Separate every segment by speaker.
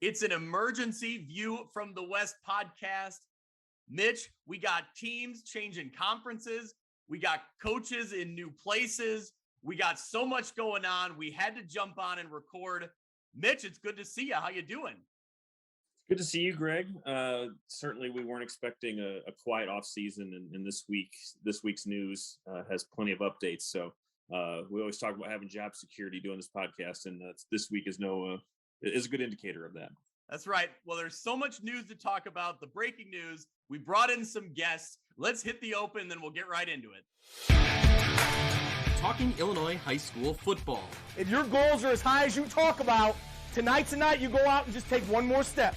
Speaker 1: It's an emergency View from the West podcast. Mitch, we got teams changing conferences. We got coaches in new places. We got so much going on. We had to jump on and record. Mitch, it's good to see you. How you doing?
Speaker 2: Good to see you, Greg. Certainly, we weren't expecting a quiet off season, and this week's news has plenty of updates. So we always talk about having job security doing this podcast, and this week is a good indicator of that.
Speaker 1: That's right. Well, there's so much news to talk about. The breaking news. We brought in some guests. Let's hit the open, then we'll get right into it.
Speaker 3: Talking Illinois high school football.
Speaker 4: If your goals are as high as you talk about, tonight's the night you go out and just take one more step.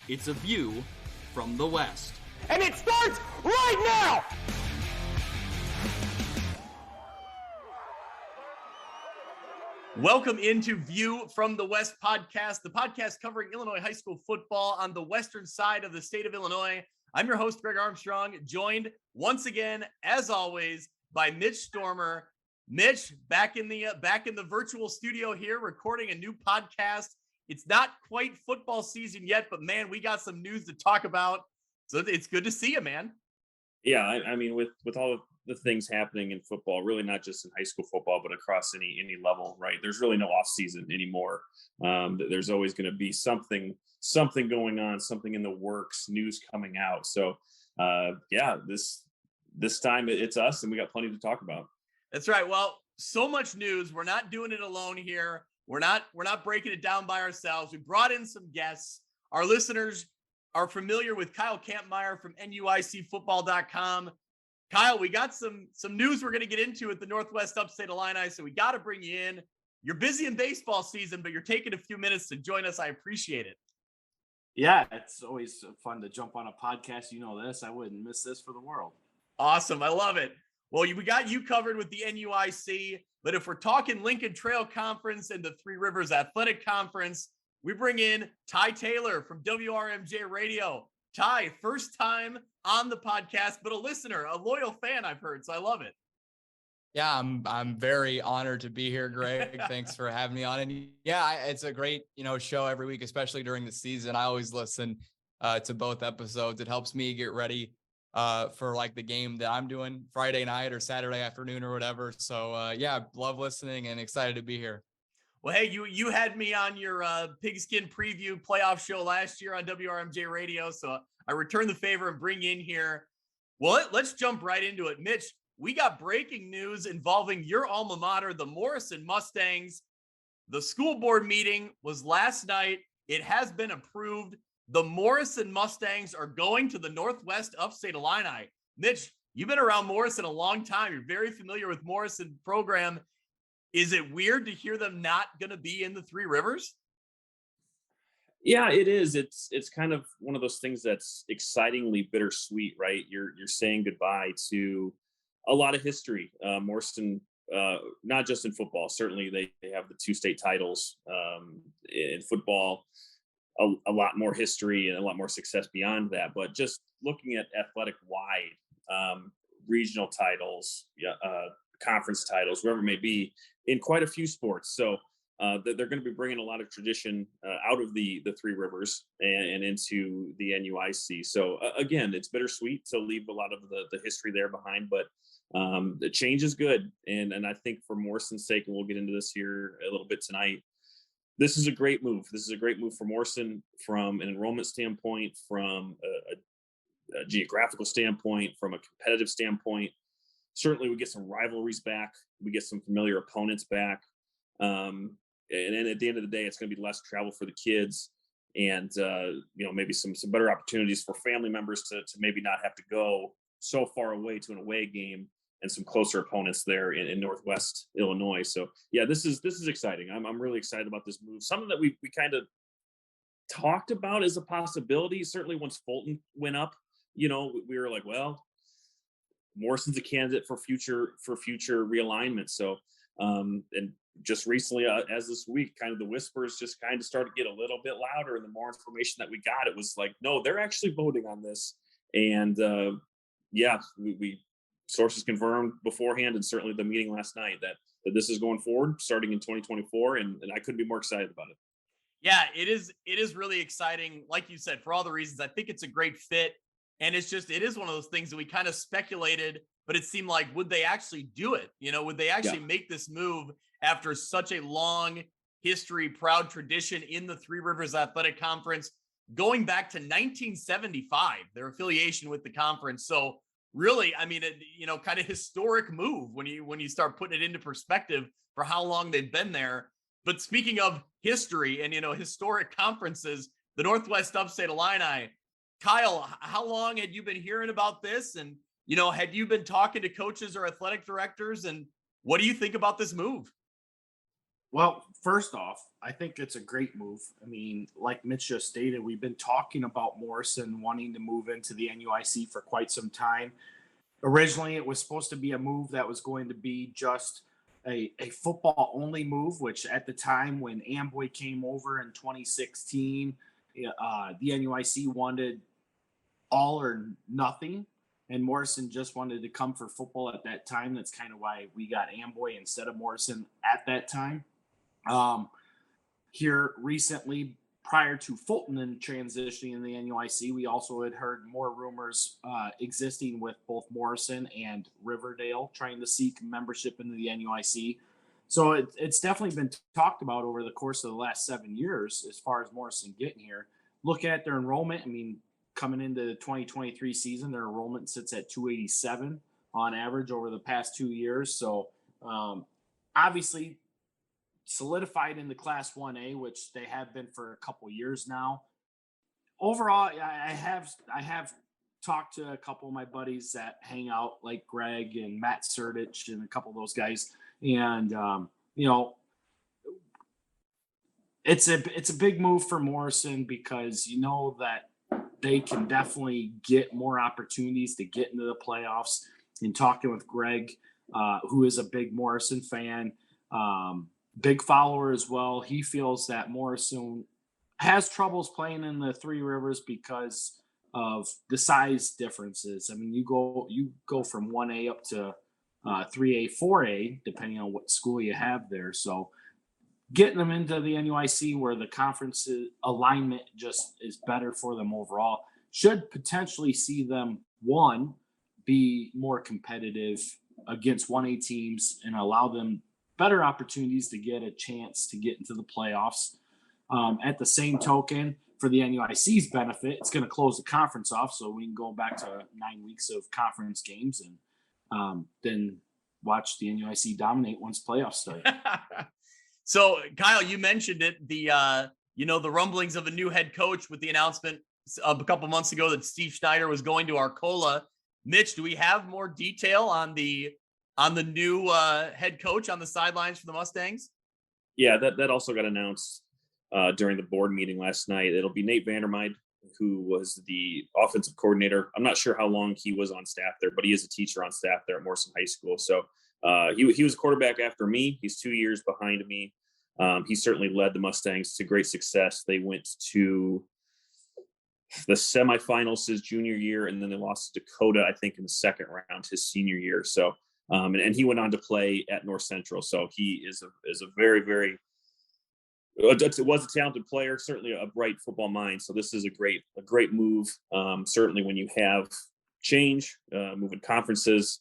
Speaker 3: It's a view from the West.
Speaker 4: And it starts right now!
Speaker 1: Welcome into View from the West podcast, the podcast covering Illinois high school football on the western side of the state of Illinois. I'm your host, Greg Armstrong, joined once again, as always, by Mitch Stormer. Mitch, back in the virtual studio here, recording a new podcast. It's not quite football season yet, but man, we got some news to talk about. So it's good to see you, man.
Speaker 2: Yeah, I mean, with all of the things happening in football, really not just in high school football, but across any level, right? There's really no off season anymore. There's always going to be something going on, something in the works, news coming out. So this time it's us, and we got plenty to talk about.
Speaker 1: That's right. Well, so much news. We're not doing it alone here. We're not breaking it down by ourselves. We brought in some guests. Our listeners are familiar with Kyle Kampmeyer from NUICfootball.com. Kyle, we got some news we're going to get into at the Northwest Upstate Illini, so we got to bring you in. You're busy in baseball season, but you're taking a few minutes to join us. I appreciate it.
Speaker 5: Yeah, it's always fun to jump on a podcast. You know this. I wouldn't miss this for the world.
Speaker 1: Awesome. I love it. Well, we got you covered with the NUIC, but if we're talking Lincoln Trail Conference and the Three Rivers Athletic Conference, we bring in Ty Taylor from WRMJ Radio. Ty, first time on the podcast, but a listener, a loyal fan, I've heard, so I love it.
Speaker 6: Yeah, I'm very honored to be here, Greg. Thanks for having me on. And yeah, it's a great, show every week, especially during the season. I always listen to both episodes. It helps me get ready for like the game that I'm doing Friday night or Saturday afternoon or whatever. So love listening and excited to be here.
Speaker 1: Well, hey, you had me on your Pigskin Preview playoff show last year on WRMJ Radio, so I return the favor and bring you in here. Well, let's jump right into it. Mitch, we got breaking news involving your alma mater, the Morrison Mustangs. The school board meeting was last night. It has been approved. The Morrison Mustangs are going to the Northwest Upstate Illini. Mitch, you've been around Morrison a long time. You're very familiar with Morrison program. Is it weird to hear them not going to be in the Three Rivers?
Speaker 2: Yeah, it is. It's kind of one of those things that's excitingly bittersweet, right? You're saying goodbye to a lot of history. Morrison, not just in football, certainly they have the 2 state titles. In football, a lot more history and a lot more success beyond that. But just looking at athletic wide, regional titles, conference titles, wherever it may be, in quite a few sports. So they're going to be bringing a lot of tradition out of the Three Rivers and into the NUIC. So again, it's bittersweet to leave a lot of the history there behind, but the change is good. And I think for Morrison's sake, and we'll get into this here a little bit tonight, this is a great move. This is a great move for Morrison from an enrollment standpoint, from a geographical standpoint, from a competitive standpoint. Certainly we get some rivalries back. We get some familiar opponents back. And then at the end of the day, it's going to be less travel for the kids and, maybe some better opportunities for family members to maybe not have to go so far away to an away game and some closer opponents there in Northwest Illinois. So yeah, this is exciting. I'm really excited about this move. Something that we kind of talked about as a possibility. Certainly once Fulton went up, we were like, well, Morrison's a candidate for future realignment. So, and just recently, as this week, kind of the whispers just kind of started to get a little bit louder. And the more information that we got, it was like, no, they're actually voting on this. And we sources confirmed beforehand, and certainly the meeting last night, that this is going forward starting in 2024. And I couldn't be more excited about it.
Speaker 1: Yeah, it is really exciting. Like you said, for all the reasons, I think it's a great fit. And it is one of those things that we kind of speculated, but it seemed like, would they actually do it? Would they actually make this move after such a long history, proud tradition in the Three Rivers Athletic Conference, going back to 1975, their affiliation with the conference. So really, I mean, kind of historic move when you start putting it into perspective for how long they've been there. But speaking of history and, historic conferences, the Northwest Upstate Illini, Kyle, how long had you been hearing about this? And, had you been talking to coaches or athletic directors? And what do you think about this move?
Speaker 5: Well, first off, I think it's a great move. I mean, like Mitch just stated, we've been talking about Morrison wanting to move into the NUIC for quite some time. Originally, it was supposed to be a move that was going to be just a football only move, which at the time when Amboy came over in 2016, the NUIC wanted all or nothing, and Morrison just wanted to come for football at that time. That's kind of why we got Amboy instead of Morrison at that time. Here recently, prior to Fulton and transitioning in the NUIC, we also had heard more rumors existing with both Morrison and Riverdale trying to seek membership into the NUIC. So it's definitely been talked about over the course of the last 7 years as far as Morrison getting here. Look at their enrollment. I mean, coming into the 2023 season, their enrollment sits at 287 on average over the past 2 years. So obviously solidified in the Class 1A, which they have been for a couple years now. Overall, I have talked to a couple of my buddies that hang out, like Greg and Matt Surdich and a couple of those guys. And, it's a big move for Morrison because that they can definitely get more opportunities to get into the playoffs. And talking with Greg, who is a big Morrison fan, big follower as well, he feels that Morrison has troubles playing in the Three Rivers because of the size differences. I mean, you go from 1A up to 3A, 4A, depending on what school you have there. So getting them into the NUIC where the conference alignment just is better for them overall should potentially see them, one, be more competitive against 1A teams and allow them better opportunities to get a chance to get into the playoffs. At the same token, for the NUIC's benefit, it's going to close the conference off so we can go back to 9 weeks of conference games and then watch the NUIC dominate once playoffs start.
Speaker 1: So, Kyle, you mentioned it, the rumblings of a new head coach with the announcement a couple months ago that Steve Schneider was going to Arcola. Mitch, do we have more detail on the new head coach on the sidelines for the Mustangs?
Speaker 2: Yeah, that also got announced during the board meeting last night. It'll be Nate Vandermeide, who was the offensive coordinator. I'm not sure how long he was on staff there, but he is a teacher on staff there at Morrison High School. So he was a quarterback after me. He's 2 years behind me. He certainly led the Mustangs to great success. They went to the semifinals his junior year, and then they lost to Dakota, I think, in the second round his senior year. So, and he went on to play at North Central. So he is a very, very, it was a talented player, certainly a bright football mind. So this is a great move. Certainly when you have change, moving conferences,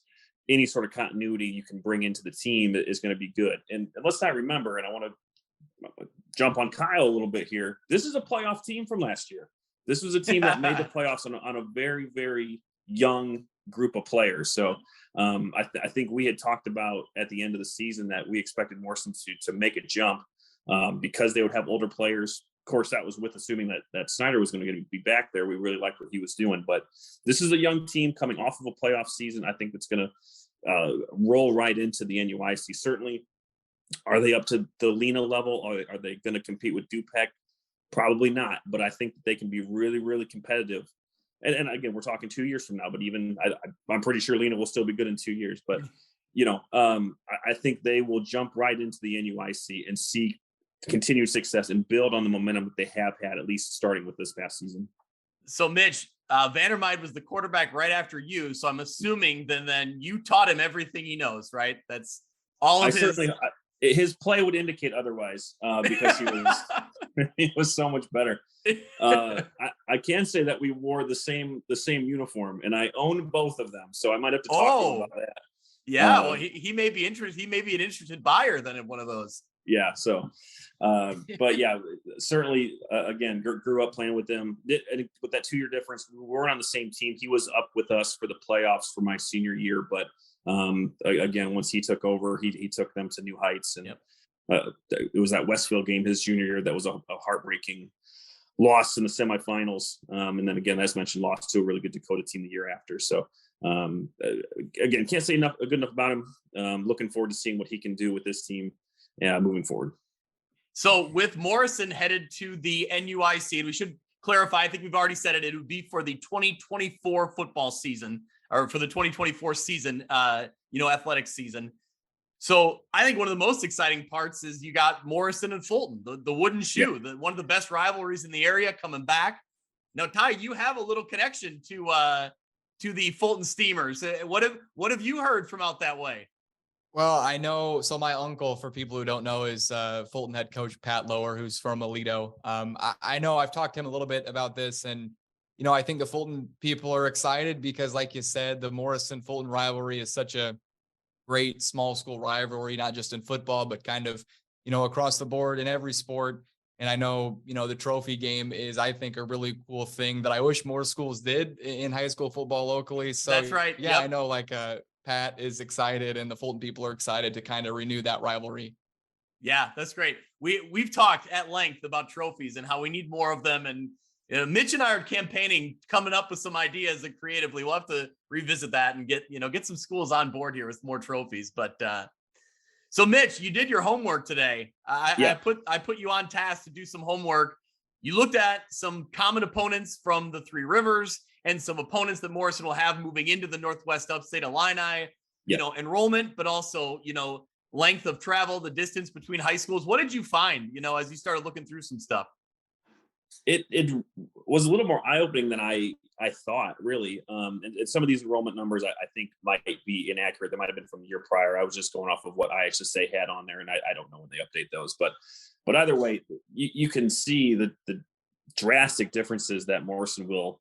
Speaker 2: any sort of continuity you can bring into the team is going to be good. And let's not remember, and I want to jump on Kyle a little bit here. This is a playoff team from last year. This was a team that made the playoffs on a very, very young group of players. So I think we had talked about at the end of the season that we expected Morrison to make a jump because they would have older players. Of course, that was with assuming that Snyder was going to be back there. We really liked what he was doing. But this is a young team coming off of a playoff season. I think it's going to roll right into the NUIC. Certainly, are they up to the Lena level? Or are they going to compete with DuPec? Probably not. But I think that they can be really, really competitive. And again, we're talking 2 years from now. But even I'm pretty sure Lena will still be good in 2 years. But, I think they will jump right into the NUIC and see continued success and build on the momentum that they have had, at least starting with this past season.
Speaker 1: So, Mitch, Vandermeide was the quarterback right after you. So I'm assuming then you taught him everything he knows, right? That's all of his.
Speaker 2: his play would indicate otherwise because he was so much better. I can say that we wore the same uniform, and I own both of them, so I might have to talk to him about that.
Speaker 1: Yeah, well, he may be interested. He may be an interested buyer then in one of those.
Speaker 2: Yeah. So, but yeah, certainly, again, grew up playing with them. With that 2-year difference, we weren't on the same team. He was up with us for the playoffs for my senior year, but again, once he took over, he took them to new heights, and it was that Westfield game his junior year that was a heartbreaking loss in the semifinals, and then again, as mentioned, lost to a really good Dakota team the year after. So again, can't say good enough about him. Looking forward to seeing what he can do with this team moving forward.
Speaker 1: So with Morrison headed to the NUIC, and we should clarify, I think we've already said it would be for the 2024 football season, or for the 2024 season, athletic season. So I think one of the most exciting parts is you got Morrison and Fulton, the wooden shoe, one of the best rivalries in the area coming back. Now, Ty, you have a little connection to the Fulton Steamers. What have you heard from out that way?
Speaker 6: Well, I know. So my uncle, for people who don't know, is Fulton head coach Pat Lower, who's from Aledo. I know I've talked to him a little bit about this, and I think the Fulton people are excited because, like you said, the Morrison-Fulton rivalry is such a great small school rivalry, not just in football, but kind of, across the board in every sport. And I know, the trophy game is, I think, a really cool thing that I wish more schools did in high school football locally. So
Speaker 1: that's right.
Speaker 6: Yeah, yep. I know Pat is excited and the Fulton people are excited to kind of renew that rivalry.
Speaker 1: Yeah, that's great. We've talked at length about trophies and how we need more of them. And Mitch and I are campaigning, coming up with some ideas that creatively we'll have to revisit that and get some schools on board here with more trophies. But so Mitch, you did your homework today. I put you on task to do some homework. You looked at some common opponents from the Three Rivers and some opponents that Morrison will have moving into the Northwest Upstate Illini, enrollment, but also, length of travel, the distance between high schools. What did you find, as you started looking through some stuff?
Speaker 2: It was a little more eye-opening than I thought, really. And some of these enrollment numbers I think might be inaccurate. They might have been from the year prior. I was just going off of what IHSA had on there, and I don't know when they update those. But either way, you can see the drastic differences that Morrison will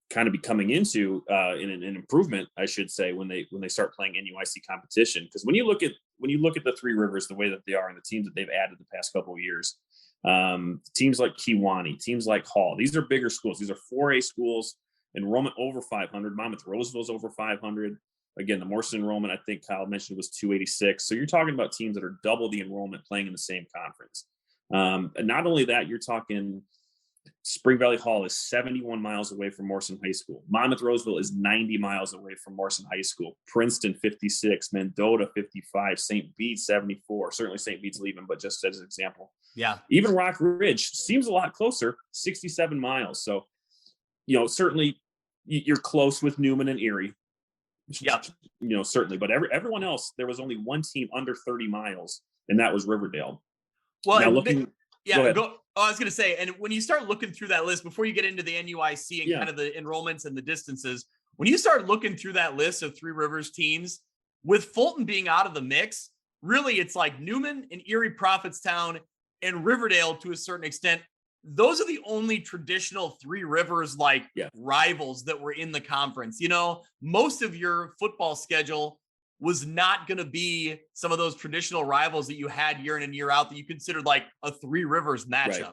Speaker 2: kind of be coming into in an improvement, I should say, when they start playing NUIC competition. Because when you look at the Three Rivers, the way that they are, and the teams that they've added the past couple of years, teams like Kewanee, teams like Hall, these are bigger schools. These are 4A schools, enrollment over 500. Monmouth Roseville's over 500. Again, the Morrison enrollment, I think Kyle mentioned, was 286. So you're talking about teams that are double the enrollment playing in the same conference. And not only that, you're talking Spring Valley Hall is 71 miles away from Morrison High School. Monmouth Roseville is 90 miles away from Morrison High School. Princeton, 56. Mendota, 55. St. Bede's, 74. Certainly St. Bede's leaving, but just as an example.
Speaker 1: Yeah.
Speaker 2: Even Rock Ridge seems a lot closer, 67 miles. So, certainly you're close with Newman and Erie.
Speaker 1: Yeah.
Speaker 2: Certainly. But everyone else, there was only one team under 30 miles, and that was Riverdale.
Speaker 1: Well,
Speaker 2: now looking.
Speaker 1: I was going to say, and when you start looking through that list, before you get into the NUIC and kind of the enrollments and the distances, when you start looking through that list of Three Rivers teams, with Fulton being out of the mix, really it's like Newman and Erie Prophetstown and Riverdale to a certain extent. Those are the only traditional Three Rivers rivals that were in the conference. Most of your football schedule was not going to be some of those traditional rivals that you had year in and year out that you considered like a Three Rivers matchup. Right.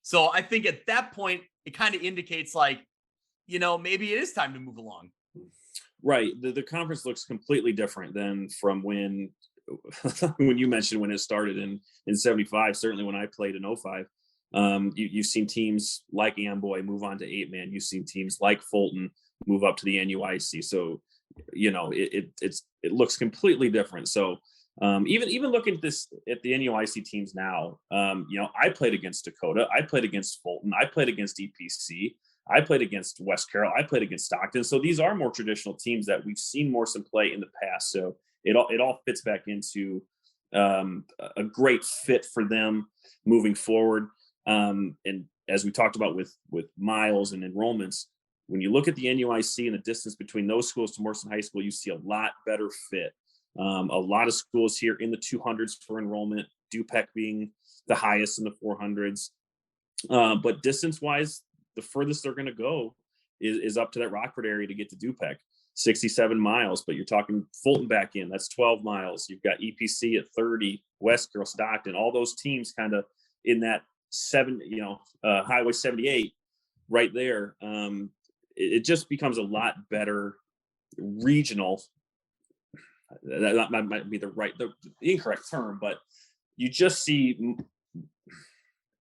Speaker 1: So I think at that point, it kind of indicates maybe it is time to move along.
Speaker 2: Right. The conference looks completely different than from when you mentioned when it started in 75, certainly when I played in 05. You've seen teams like Amboy move on to 8-man. You've seen teams like Fulton move up to the NUIC. So, it looks completely different. So even looking at the NUIC teams now, I played against Dakota, I played against Fulton, I played against EPC, I played against West Carroll, I played against Stockton. So these are more traditional teams that we've seen Morrison play in the past. So it all fits back into a great fit for them moving forward. And as we talked about with miles and enrollments, when you look at the NUIC and the distance between those schools to Morrison High School, you see a lot better fit A lot of schools here in the 200s for enrollment, DuPec being the highest in the 400s. But distance-wise, the furthest they're going to go is up to that Rockford area to get to DuPec, 67 miles. But you're talking Fulton back in, that's 12 miles. You've got EPC at 30, West Carroll, Stockton, all those teams kind of in that Highway 78 right there. It just becomes a lot better regional. That might be the incorrect term, but you just see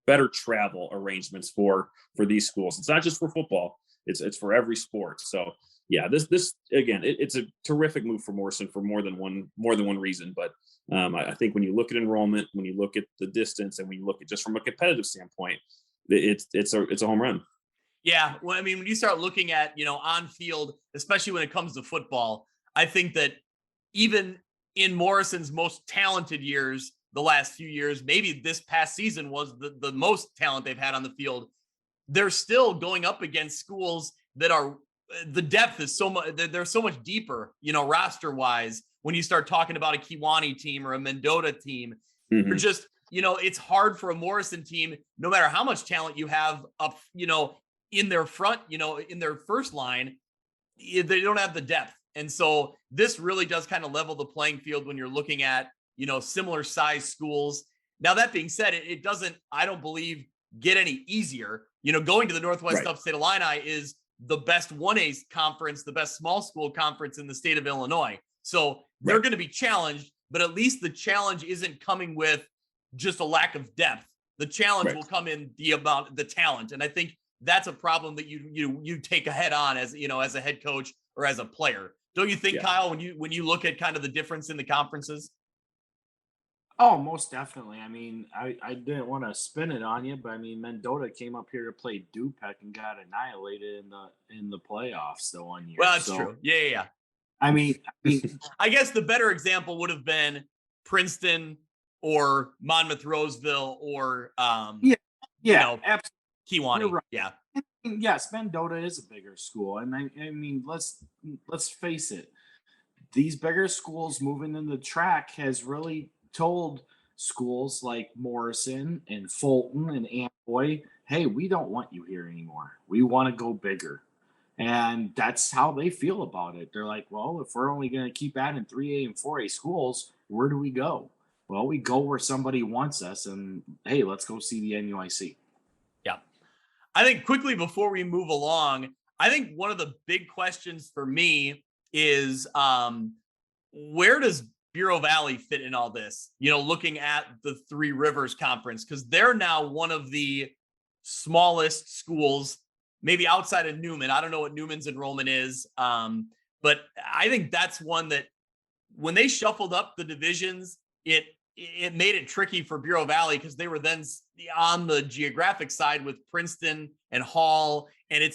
Speaker 2: better travel arrangements for these schools. It's not just for football; it's for every sport. So yeah, this again, it's a terrific move for Morrison for more than one reason. But I think when you look at enrollment, when you look at the distance, and when you look at just from a competitive standpoint, it's a home run.
Speaker 1: Yeah, well, I mean, when you start looking at on field, especially when it comes to football, I think that even in Morrison's most talented years, the last few years, maybe this past season was the most talent they've had on the field. They're still going up against schools that are, the depth is so much, they're so much deeper, roster wise. When you start talking about a Kewanee team or a Mendota team, you're just, it's hard for a Morrison team, no matter how much talent you have up, in their front, in their first line, they don't have the depth. And so this really does kind of level the playing field when you're looking at, similar size schools. Now, that being said, it doesn't, I don't believe, get any easier. Going to the Northwest Upstate Illini is the best 1A conference, the best small school conference in the state of Illinois. So they're going to be challenged, but at least the challenge isn't coming with just a lack of depth. The challenge will come in the talent. And I think that's a problem that you take a head on as, as a head coach or as a player. Don't you think, Kyle, when you look at kind of the difference in the conferences?
Speaker 5: Oh, most definitely. I mean, I didn't want to spin it on you, but I mean, Mendota came up here to play DuPec and got annihilated in the playoffs the one year.
Speaker 1: Well, that's true. Yeah.
Speaker 5: I mean,
Speaker 1: I guess the better example would have been Princeton or Monmouth Roseville or
Speaker 5: absolutely.
Speaker 1: Kewanee.
Speaker 5: Right.
Speaker 1: Yeah.
Speaker 5: Yes, Mendota is a bigger school, and I mean, let's face it. These bigger schools moving in the TRAC has really told schools like Morrison and Fulton and Amboy, hey, we don't want you here anymore. We want to go bigger. And that's how they feel about it. They're like, well, if we're only going to keep adding 3A and 4A schools, where do we go? Well, we go where somebody wants us, and hey, let's go see the NUIC.
Speaker 1: Yeah. I think quickly before we move along, I think one of the big questions for me is where does Bureau Valley fit in all this? Looking at the Three Rivers Conference, because they're now one of the smallest schools, maybe outside of Newman. I don't know what Newman's enrollment is, but I think that's one that when they shuffled up the divisions, it made it tricky for Bureau Valley because they were then on the geographic side with Princeton and Hall, and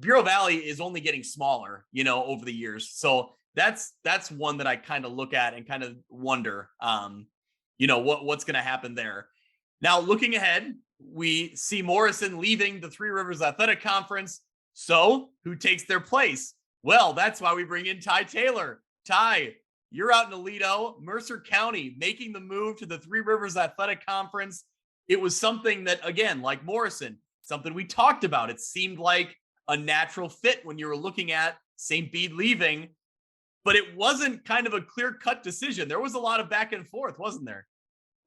Speaker 1: Bureau Valley is only getting smaller, over the years. So that's one that I kind of look at and kind of wonder, what's going to happen there. Now, looking ahead, we see Morrison leaving the Three Rivers Athletic Conference. So who takes their place? Well, that's why we bring in Ty Taylor. Ty, you're out in Aledo, Mercer County, making the move to the Three Rivers Athletic Conference. It was something that, again, like Morrison, something we talked about. It seemed like a natural fit when you were looking at St. Bede leaving, but it wasn't kind of a clear-cut decision. There was a lot of back and forth, wasn't there?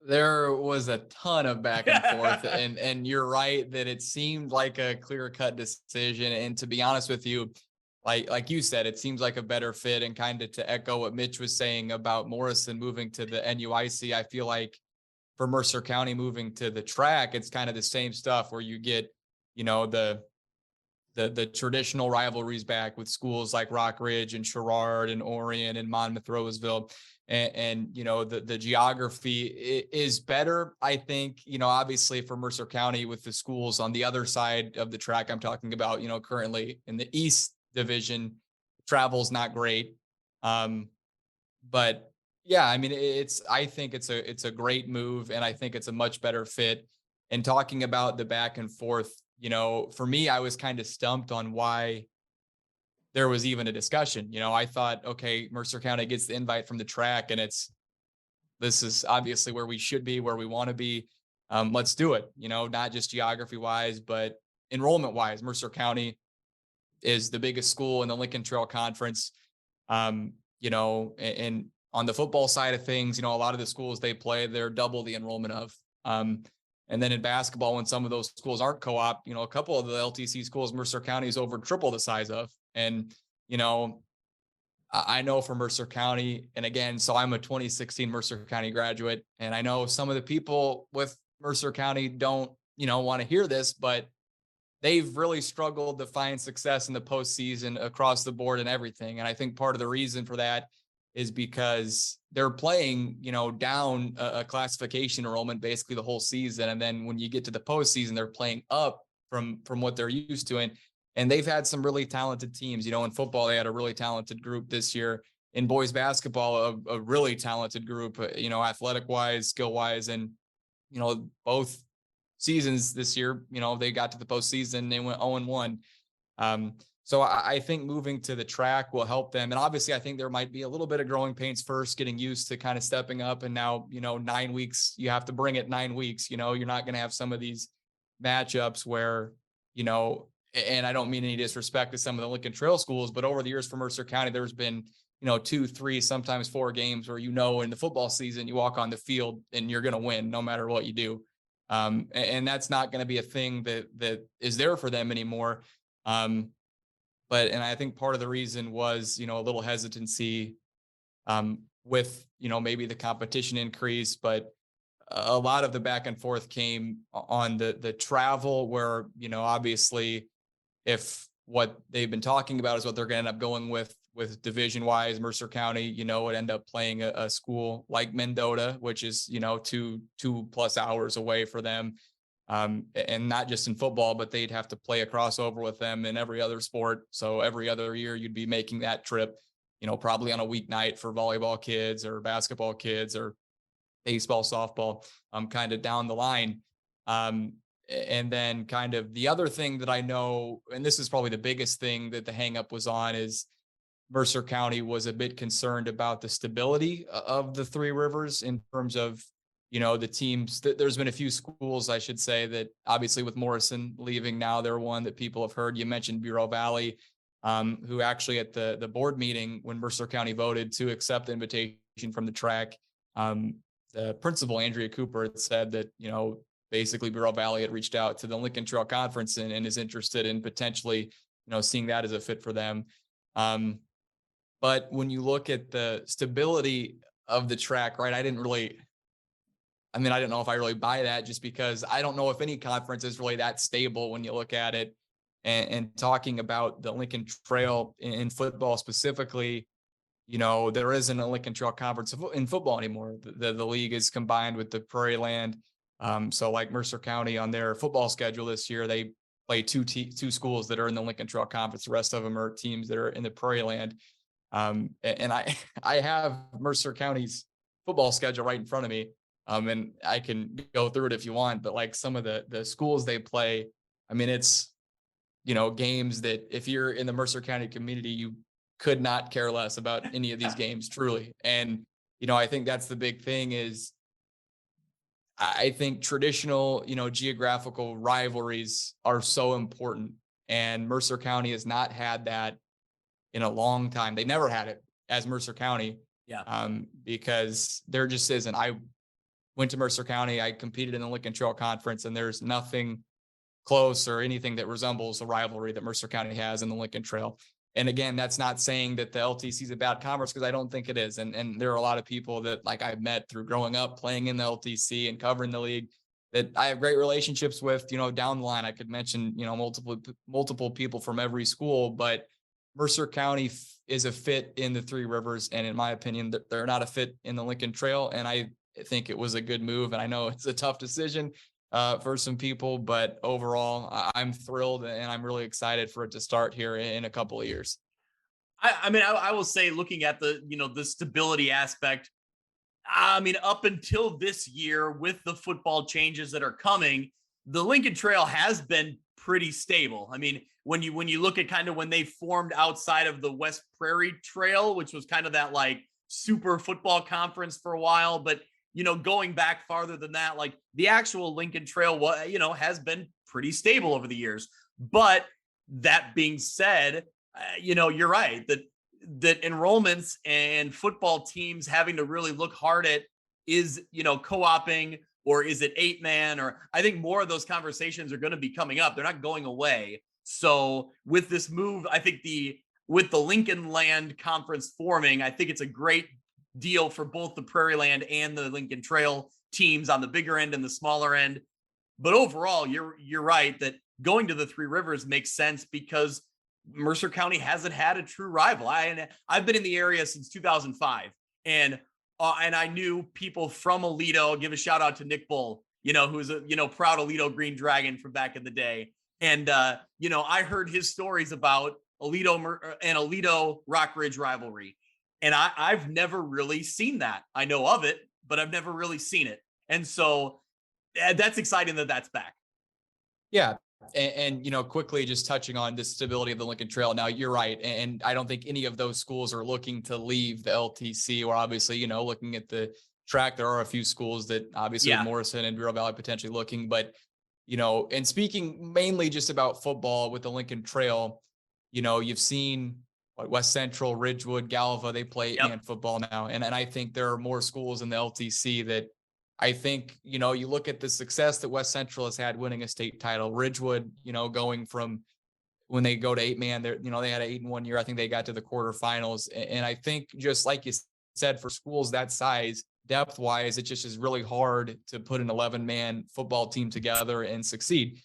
Speaker 6: There was a ton of back and forth, and you're right that it seemed like a clear-cut decision. And to be honest with you, like you said, it seems like a better fit. And kind of to echo what Mitch was saying about Morrison moving to the NUIC, I feel like for Mercer County moving to the TRAC, it's kind of the same stuff where you get, the traditional rivalries back with schools like Rock Ridge and Sherrard and Orion and Monmouth Roseville. And the geography is better, I think, obviously for Mercer County with the schools on the other side of the TRAC. I'm talking about, currently in the East Division, travel's not great. But yeah, I mean, I think it's a great move, and I think it's a much better fit. And talking about the back and forth, for me, I was kind of stumped on why there was even a discussion. I thought, okay, Mercer County gets the invite from the TRAC, and this is obviously where we should be, where we want to be. Let's do it, not just geography wise, but enrollment wise. Mercer County is the biggest school in the Lincoln Trail Conference. And on the football side of things, a lot of the schools they play, they're double the enrollment of. And then in basketball, when some of those schools aren't co-op, a couple of the LTC schools, Mercer County is over triple the size of. And, I know for Mercer County, and again, so I'm a 2016 Mercer County graduate, and I know some of the people with Mercer County don't, want to hear this, but they've really struggled to find success in the postseason across the board and everything. And I think part of the reason for that is because they're playing, down a classification enrollment basically the whole season. And then when you get to the postseason, they're playing up from what they're used to. And they've had some really talented teams. In football, they had a really talented group this year. In boys basketball, a really talented group, athletic wise, skill wise. And, both seasons this year, they got to the postseason, they went 0-1. So I think moving to the TRAC will help them. And obviously, I think there might be a little bit of growing pains first, getting used to kind of stepping up. And now, 9 weeks, you have to bring it 9 weeks. You're not going to have some of these matchups where, and I don't mean any disrespect to some of the Lincoln Trail schools, but over the years for Mercer County, there's been, 2, 3, sometimes 4 games where, in the football season, you walk on the field and you're going to win no matter what you do. And that's not going to be a thing that is there for them anymore. And I think part of the reason was, a little hesitancy with, maybe the competition increase, but a lot of the back and forth came on the travel where, obviously if what they've been talking about is what they're going to end up going with division wise, Mercer County, would end up playing a school like Mendota, which is, 2+ hours away for them. And not just in football, but they'd have to play a crossover with them in every other sport. So every other year you'd be making that trip, probably on a weeknight for volleyball kids or basketball kids or baseball, softball, kind of down the line. And then kind of the other thing that I know, and this is probably the biggest thing that the hang up was on, is Mercer County was a bit concerned about the stability of the Three Rivers in terms of, the teams. There's been a few schools, I should say, that obviously with Morrison leaving now, they're one that people have heard. You mentioned Bureau Valley, who actually at the board meeting when Mercer County voted to accept the invitation from the TRAC, the principal, Andrea Cooper, had said that, basically Bureau Valley had reached out to the Lincoln Trail Conference and is interested in potentially, seeing that as a fit for them. But when you look at the stability of the TRAC, right, I don't know if I really buy that, just because I don't know if any conference is really that stable when you look at it. And talking about the Lincoln Trail in football specifically, there isn't a Lincoln Trail Conference in football anymore. The league is combined with the Prairie Land. So like Mercer County on their football schedule this year, they play two schools that are in the Lincoln Trail Conference. The rest of them are teams that are in the Prairie Land. And I have Mercer County's football schedule right in front of me. And I can go through it if you want, but like some of the schools they play, it's, games that if you're in the Mercer County community, you could not care less about any of these games, truly. And, I think that's the big thing is I think traditional, geographical rivalries are so important, and Mercer County has not had that in a long time. They never had it as Mercer County.
Speaker 1: Yeah.
Speaker 6: Because there just isn't. I went to Mercer County, I competed in the Lincoln Trail Conference, and there's nothing close or anything that resembles the rivalry that Mercer County has in the Lincoln Trail. And again, that's not saying that the LTC is a bad conference, because I don't think it is. And there are a lot of people that like I've met through growing up playing in the LTC and covering the league that I have great relationships with, down the line. I could mention, multiple people from every school, but Mercer County is a fit in the Three Rivers. And in my opinion, they're not a fit in the Lincoln Trail. And I think it was a good move. And I know it's a tough decision for some people, but overall I'm thrilled and I'm really excited for it to start here in a couple of years.
Speaker 1: I will say, looking at the, the stability aspect, up until this year with the football changes that are coming, the Lincoln Trail has been pretty stable. I mean, when you look at kind of when they formed outside of the West Prairie Trail, which was kind of that like super football conference for a while, but going back farther than that, like the actual Lincoln Trail, has been pretty stable over the years. But that being said, you're right that enrollments and football teams having to really look hard at is, co-oping, or is it 8-man? Or I think more of those conversations are going to be coming up. They're not going away. So with this move, I think with the Lincoln Land Conference forming, I think it's a great deal for both the Prairie Land and the Lincoln Trail teams on the bigger end and the smaller end. But overall, you're right that going to the Three Rivers makes sense because Mercer County hasn't had a true rival. I've been in the area since 2005, and I knew people from Aledo. I'll give a shout out to Nick Bull, who's a proud Aledo Green Dragon from back in the day. And I heard his stories about Aledo Rock Ridge rivalry, and I've never really seen that. I know of it, but I've never really seen it, and so that's exciting that that's back.
Speaker 6: Yeah. And quickly just touching on the stability of the Lincoln Trail. Now you're right. And I don't think any of those schools are looking to leave the LTC, or obviously, looking at the track, there are a few schools that obviously Morrison and Bureau Valley potentially looking, but, and speaking mainly just about football with the Lincoln Trail, you've seen West Central, Ridgewood, Galva, they play 8-man football now. And I think there are more schools in the LTC that I think, you look at the success that West Central has had winning a state title. Ridgewood, going from when they go to 8-man, they had an 8-1 year. I think they got to the quarterfinals. And I think just like you said, for schools that size, depth wise, it just is really hard to put an 11-man football team together and succeed.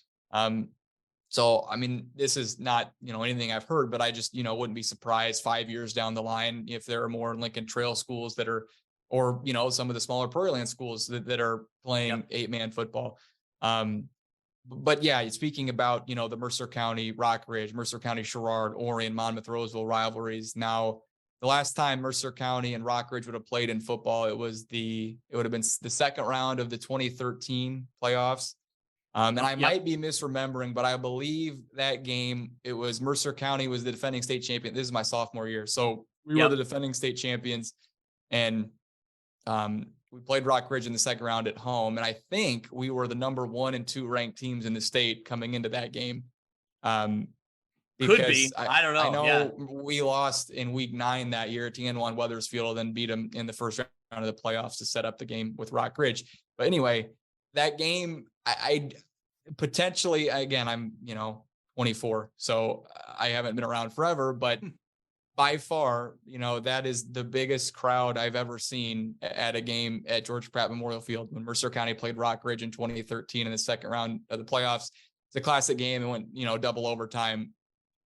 Speaker 6: So, I mean, this is not, anything I've heard, but I just, wouldn't be surprised 5 years down the line if there are more Lincoln Trail schools that are, or, some of the smaller Prairie Land schools that are playing 8-man football. But yeah, speaking about, the Mercer County, Rock Ridge, Mercer County, Sherrard, Orion, Monmouth, Roseville rivalries. Now, the last time Mercer County and Rock Ridge would have played in football, it would have been the second round of the 2013 playoffs. And I might be misremembering, but I believe that game, it was Mercer County was the defending state champion. This is my sophomore year. So we were the defending state champions, and we played Rock Ridge in the second round at home. And I think we were the number 1 and 2 ranked teams in the state coming into that game.
Speaker 1: Could be. I don't know.
Speaker 6: I know we lost in week 9 that year to N1 Weathersfield, and then beat them in the first round of the playoffs to set up the game with Rock Ridge. But anyway, that game, I potentially, again, I'm, 24, so I haven't been around forever, but by far, that is the biggest crowd I've ever seen at a game at George Pratt Memorial Field when Mercer County played Rock Ridge in 2013 in the second round of the playoffs. It's a classic game. It went, double overtime.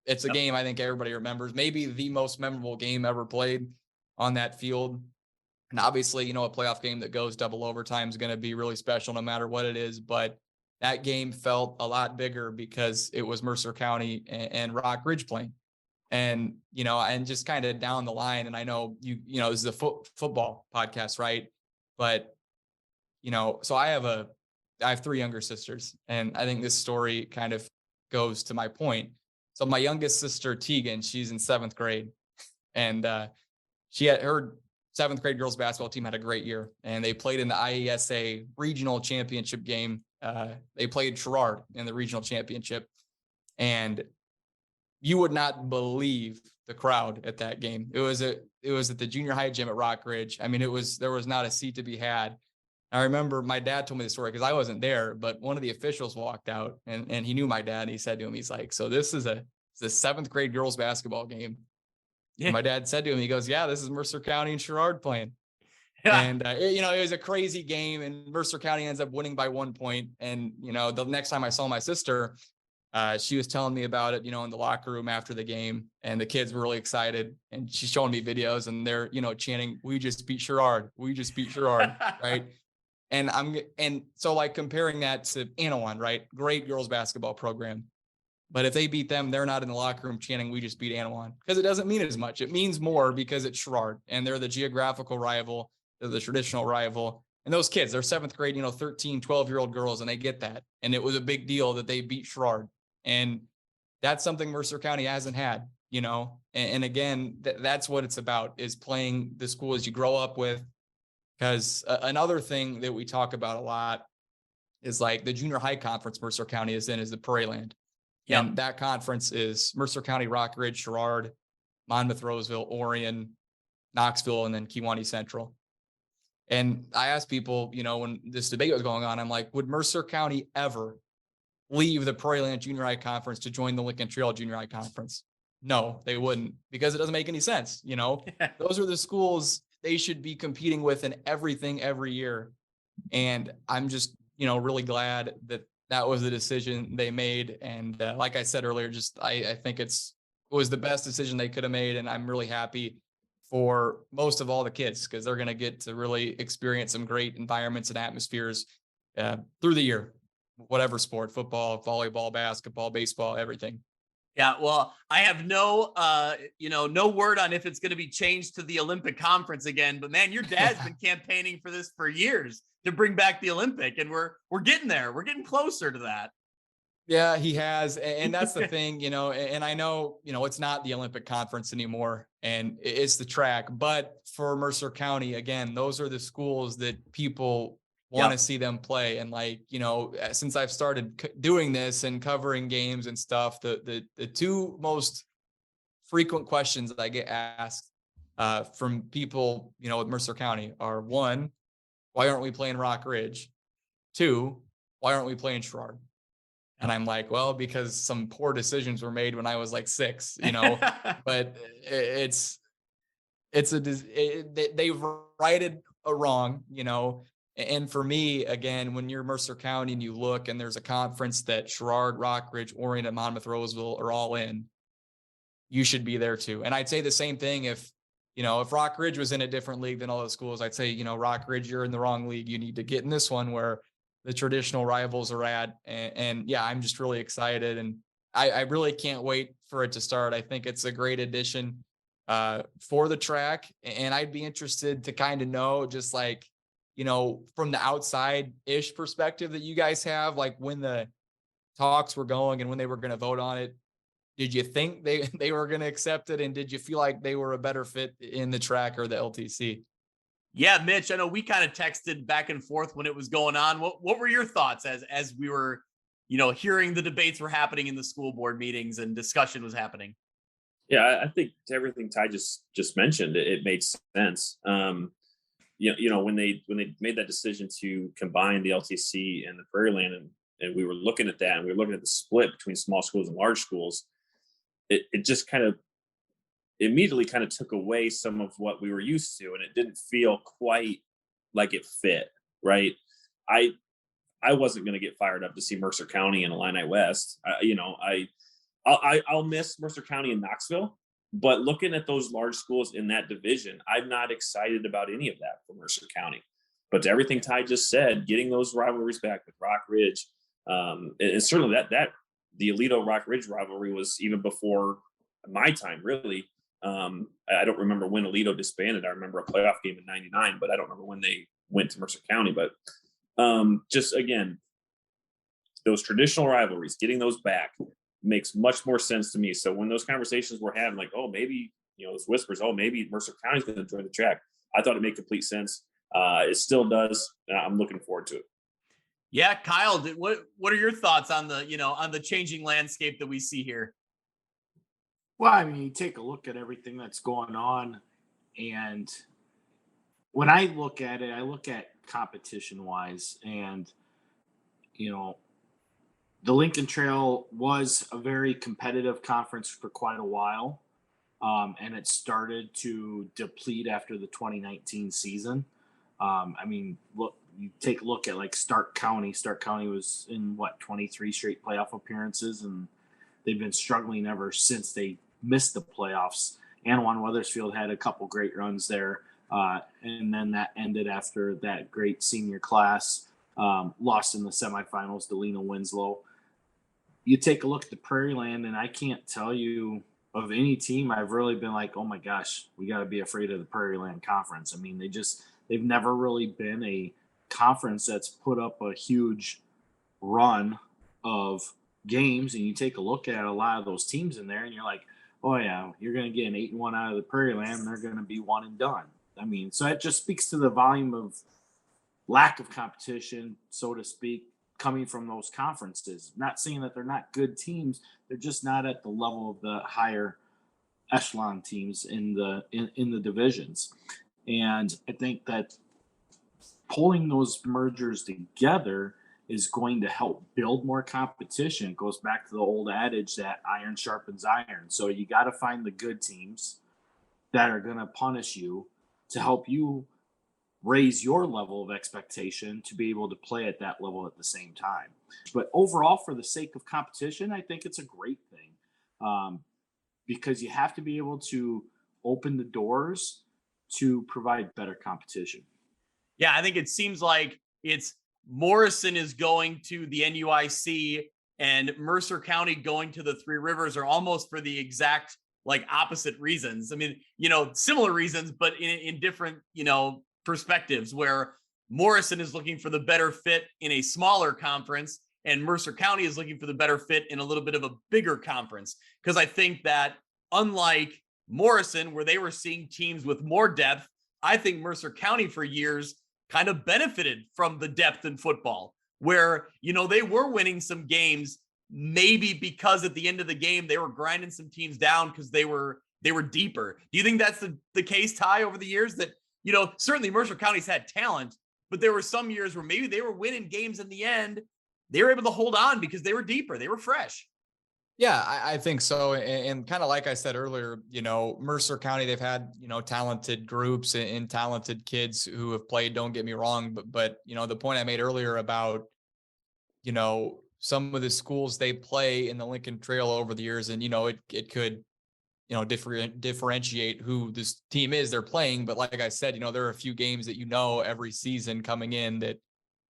Speaker 6: It's a game I think everybody remembers, maybe the most memorable game ever played on that field. And obviously, a playoff game that goes double overtime is going to be really special no matter what it is. But that game felt a lot bigger because it was Mercer County and Rock Ridge playing. And, and just kind of down the line, and I know this is a football podcast, right? But, so I have 3 younger sisters, and I think this story kind of goes to my point. So my youngest sister, Tegan, she's in 7th grade, and she had her 7th grade girls basketball team had a great year, and they played in the IESA regional championship game. They played Sherrard in the regional championship, and you would not believe the crowd at that game. It was at the junior high gym at Rock Ridge. I mean, there was not a seat to be had. I remember my dad told me the story because I wasn't there, but one of the officials walked out and he knew my dad. And he said to him, he's like, so this is the 7th grade girls basketball game. Yeah. My dad said to him, he goes, yeah, this is Mercer County and Sherrard playing. Yeah. And, it was a crazy game, and Mercer County ends up winning by 1 point. And, the next time I saw my sister, she was telling me about it, in the locker room after the game, and the kids were really excited, and she's showing me videos, and they're, chanting, we just beat Sherrard. We just beat Sherrard. Right. And so like comparing that to Anawan, right? Great girls basketball program. But if they beat them, they're not in the locker room chanting, we just beat Anawan, because it doesn't mean as much. It means more because it's Sherrard, and they're the geographical rival. They're the traditional rival. And those kids, they're 7th grade, 13, 12-year-old girls, and they get that. And it was a big deal that they beat Sherrard. And that's something Mercer County hasn't had, you know, and again, that's what it's about, is playing the schools you grow up with. Because another thing that we talk about a lot is like the junior high conference Mercer County is in is the Prairie Land.
Speaker 1: Yep.
Speaker 6: And that conference is Mercer County, Rock Ridge, Sherrard, Monmouth, Roseville, Orion, Knoxville, and then Kewanee Central. And I asked people, you know, when this debate was going on, I'm like, would Mercer County ever leave the Prairie Land Junior High Conference to join the Lincoln Trail Junior High Conference? No, they wouldn't, because it doesn't make any sense. You know, those are the schools they should be competing with in everything every year. And I'm just, you know, really glad that that was the decision they made. And like I said earlier, just I think it was the best decision they could have made. And I'm really happy for most of all the kids, because they're going to get to really experience some great environments and atmospheres through the year, whatever sport, football, volleyball, basketball, baseball, everything.
Speaker 1: Yeah, well, I have no, no word on if it's going to be changed to the Olympic Conference again. But man, your dad's been campaigning for this for years to bring back the Olympic, and we're getting there. We're getting closer to that.
Speaker 6: Yeah, he has, and that's the thing, you know. And I know, you know, it's not the Olympic Conference anymore, and it's the track. But for Mercer County, again, those are the schools that people want to see them play. And like, you know, since I've started doing this and covering games and stuff, the two most frequent questions that I get asked from people, you know, with Mercer County are: one, why aren't we playing Rock Ridge? Two, why aren't we playing Sherrard? And I'm like, well, because some poor decisions were made when I was like 6, you know. But they've righted a wrong, you know. And for me, again, when you're Mercer County and you look and there's a conference that Sherrard, Rock Ridge, Orion, and Monmouth, Roseville are all in, you should be there too. And I'd say the same thing if Rock Ridge was in a different league than all those schools. I'd say, you know, Rock Ridge, you're in the wrong league. You need to get in this one where the traditional rivals are at. And yeah, I'm just really excited. And I really can't wait for it to start. I think it's a great addition for the track. And I'd be interested to kind of know, just like, you know, from the outside-ish perspective that you guys have, like when the talks were going and when they were going to vote on it, did you think they were going to accept it? And did you feel like they were a better fit in the track or the LTC?
Speaker 1: Yeah, Mitch, I know we kind of texted back and forth when it was going on. What were your thoughts as we were, you know, hearing the debates were happening in the school board meetings and discussion was happening?
Speaker 2: Yeah, I think to everything Ty just mentioned, it made sense. You know, when they made that decision to combine the LTC and the Prairie Land, and we were looking at that, and we were looking at the split between small schools and large schools, it just kind of immediately kind of took away some of what we were used to, and it didn't feel quite like it fit, right? I wasn't going to get fired up to see Mercer County and Illini West. I'll miss Mercer County and Knoxville. But looking at those large schools in that division, I'm not excited about any of that for Mercer County. But to everything Ty just said, getting those rivalries back with Rock Ridge, and certainly that the Alito Rock Ridge rivalry was even before my time, really. I don't remember when Alito disbanded. I remember a playoff game in '99, but I don't remember when they went to Mercer County. But just again, those traditional rivalries, getting those back makes much more sense to me. So when those conversations were having, like, oh, maybe, you know, those whispers, oh, maybe Mercer County's going to join the track, I thought it made complete sense. It still does. And I'm looking forward to it.
Speaker 1: Yeah, Kyle, what are your thoughts on the changing landscape that we see here?
Speaker 5: Well, I mean, you take a look at everything that's going on, and when I look at it, I look at competition-wise, and, you know, the Lincoln Trail was a very competitive conference for quite a while, and it started to deplete after the 2019 season. I mean, look, you take a look at like Stark County. Stark County was in 23 straight playoff appearances, and they've been struggling ever since they missed the playoffs. Anwan Weathersfield had a couple great runs there, and then that ended after that great senior class lost in the semifinals to Lena Winslow. You take a look at the Prairie Land, and I can't tell you of any team I've really been like, oh my gosh, we got to be afraid of the Prairie Land Conference. I mean, they've never really been a conference that's put up a huge run of games and you take a look at a lot of those teams in there and you're like, oh yeah, you're going to get an 8-1 out of the Prairie Land and they're going to be one and done. I mean, so it just speaks to the volume of lack of competition, so to speak, coming from those conferences. Not saying that they're not good teams, they're just not at the level of the higher echelon teams in the divisions. And I think that pulling those mergers together is going to help build more competition. It goes back to the old adage that iron sharpens iron. So you got to find the good teams that are going to punish you to help you raise your level of expectation to be able to play at that level at the same time. But overall, for the sake of competition, I think it's a great thing, because you have to be able to open the doors to provide better competition.
Speaker 1: Yeah, I think it seems like it's Morrison is going to the NUIC and Mercer County going to the Three Rivers are almost for the exact like opposite reasons. I mean, similar reasons, but in different, perspectives, where Morrison is looking for the better fit in a smaller conference and Mercer County is looking for the better fit in a little bit of a bigger conference. Because I think that unlike Morrison, where they were seeing teams with more depth, I think Mercer County for years kind of benefited from the depth in football, where, they were winning some games, maybe because at the end of the game, they were grinding some teams down because they were deeper. Do you think that's the case, Ty, over the years that, certainly Mercer County's had talent, but there were some years where maybe they were winning games in the end, they were able to hold on because they were deeper, they were fresh.
Speaker 6: Yeah, I think so. And kind of like I said earlier, Mercer County, they've had, talented groups and talented kids who have played, don't get me wrong. But the point I made earlier about, some of the schools they play in the Lincoln Trail over the years, and, it could, differentiate who this team is they're playing. But like I said, there are a few games that, every season coming in that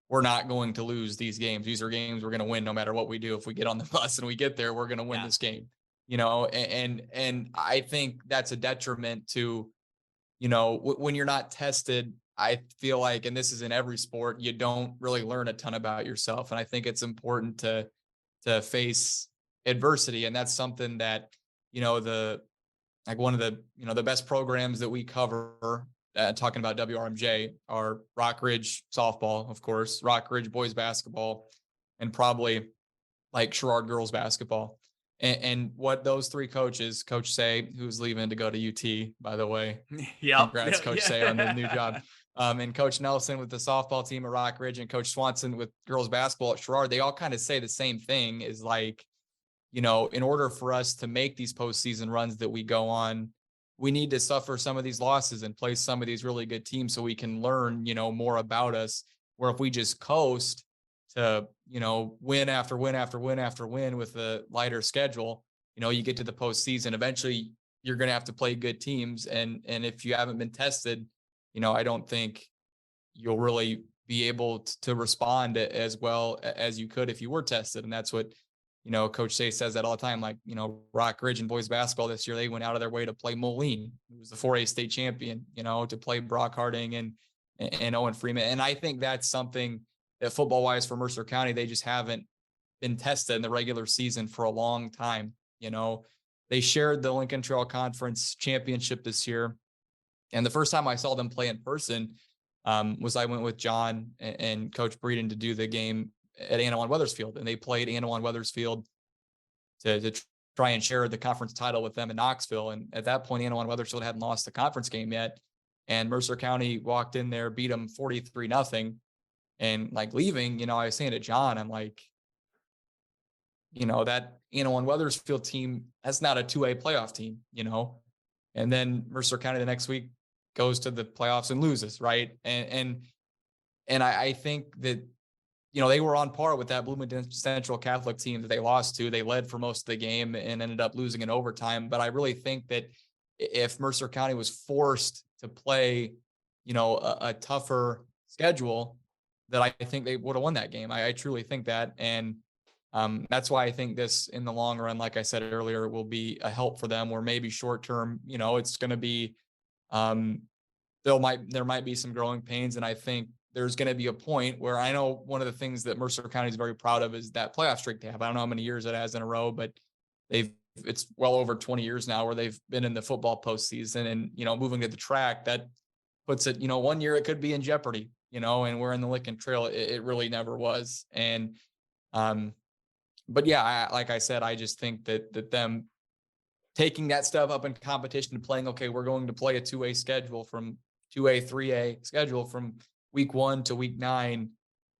Speaker 6: we're not going to lose these games. These are games we're going to win no matter what we do. If we get on the bus and we get there, we're going to win this game, and I think that's a detriment to, when you're not tested. I feel like, and this is in every sport, you don't really learn a ton about yourself. And I think it's important to face adversity. And that's something that, one of the best programs that we cover, talking about WRMJ, are Rock Ridge softball, of course, Rock Ridge boys basketball, and probably like Sherrard girls basketball. And what those three coaches, Coach Say, who's leaving to go to UT, by the way.
Speaker 1: Yeah.
Speaker 6: Congrats, Coach Say, on the new job. And Coach Nelson with the softball team at Rock Ridge, and Coach Swanson with girls basketball at Sherrard, they all kind of say the same thing, is like, in order for us to make these postseason runs that we go on, we need to suffer some of these losses and play some of these really good teams so we can learn, more about us. Where if we just coast to, win after win after win after win with a lighter schedule, you get to the postseason, eventually you're going to have to play good teams. And if you haven't been tested, I don't think you'll really be able to respond as well as you could if you were tested. And that's what, Coach Say says that all the time. Like, Rock Ridge and boys basketball this year, they went out of their way to play Moline, who was the 4A state champion, to play Brock Harding and Owen Freeman. And I think that's something that football wise for Mercer County, they just haven't been tested in the regular season for a long time. They shared the Lincoln Trail Conference championship this year. And the first time I saw them play in person was I went with John and Coach Breeden to do the game at Anawan Weathersfield, and they played Anawan Weathersfield to try and share the conference title with them in Knoxville. And at that point, Anawan Weathersfield hadn't lost the conference game yet. And Mercer County walked in there, beat them 43-0. And like leaving, I was saying to John, I'm like, that Anawan Weathersfield team, that's not a 2A playoff team, and then Mercer County the next week goes to the playoffs and loses. Right. And I think that, they were on par with that Bloomington Central Catholic team that they lost to. They led for most of the game and ended up losing in overtime. But I really think that if Mercer County was forced to play, a tougher schedule, that I think they would have won that game. I truly think that. And that's why I think this, in the long run, like I said earlier, will be a help for them, where maybe short term, it's going to be, there might be some growing pains. And I think there's going to be a point where I know one of the things that Mercer County is very proud of is that playoff streak they have. I don't know how many years it has in a row, but it's well over 20 years now where they've been in the football postseason, and, moving to the TRAC, that puts it, 1 year it could be in jeopardy, and we're in the Lincoln Trail. It really never was. And, but yeah, like I said, I just think that them taking that stuff up in competition and playing, okay, we're going to play a 2A schedule from 2A, 3A schedule from week 1 to week 9,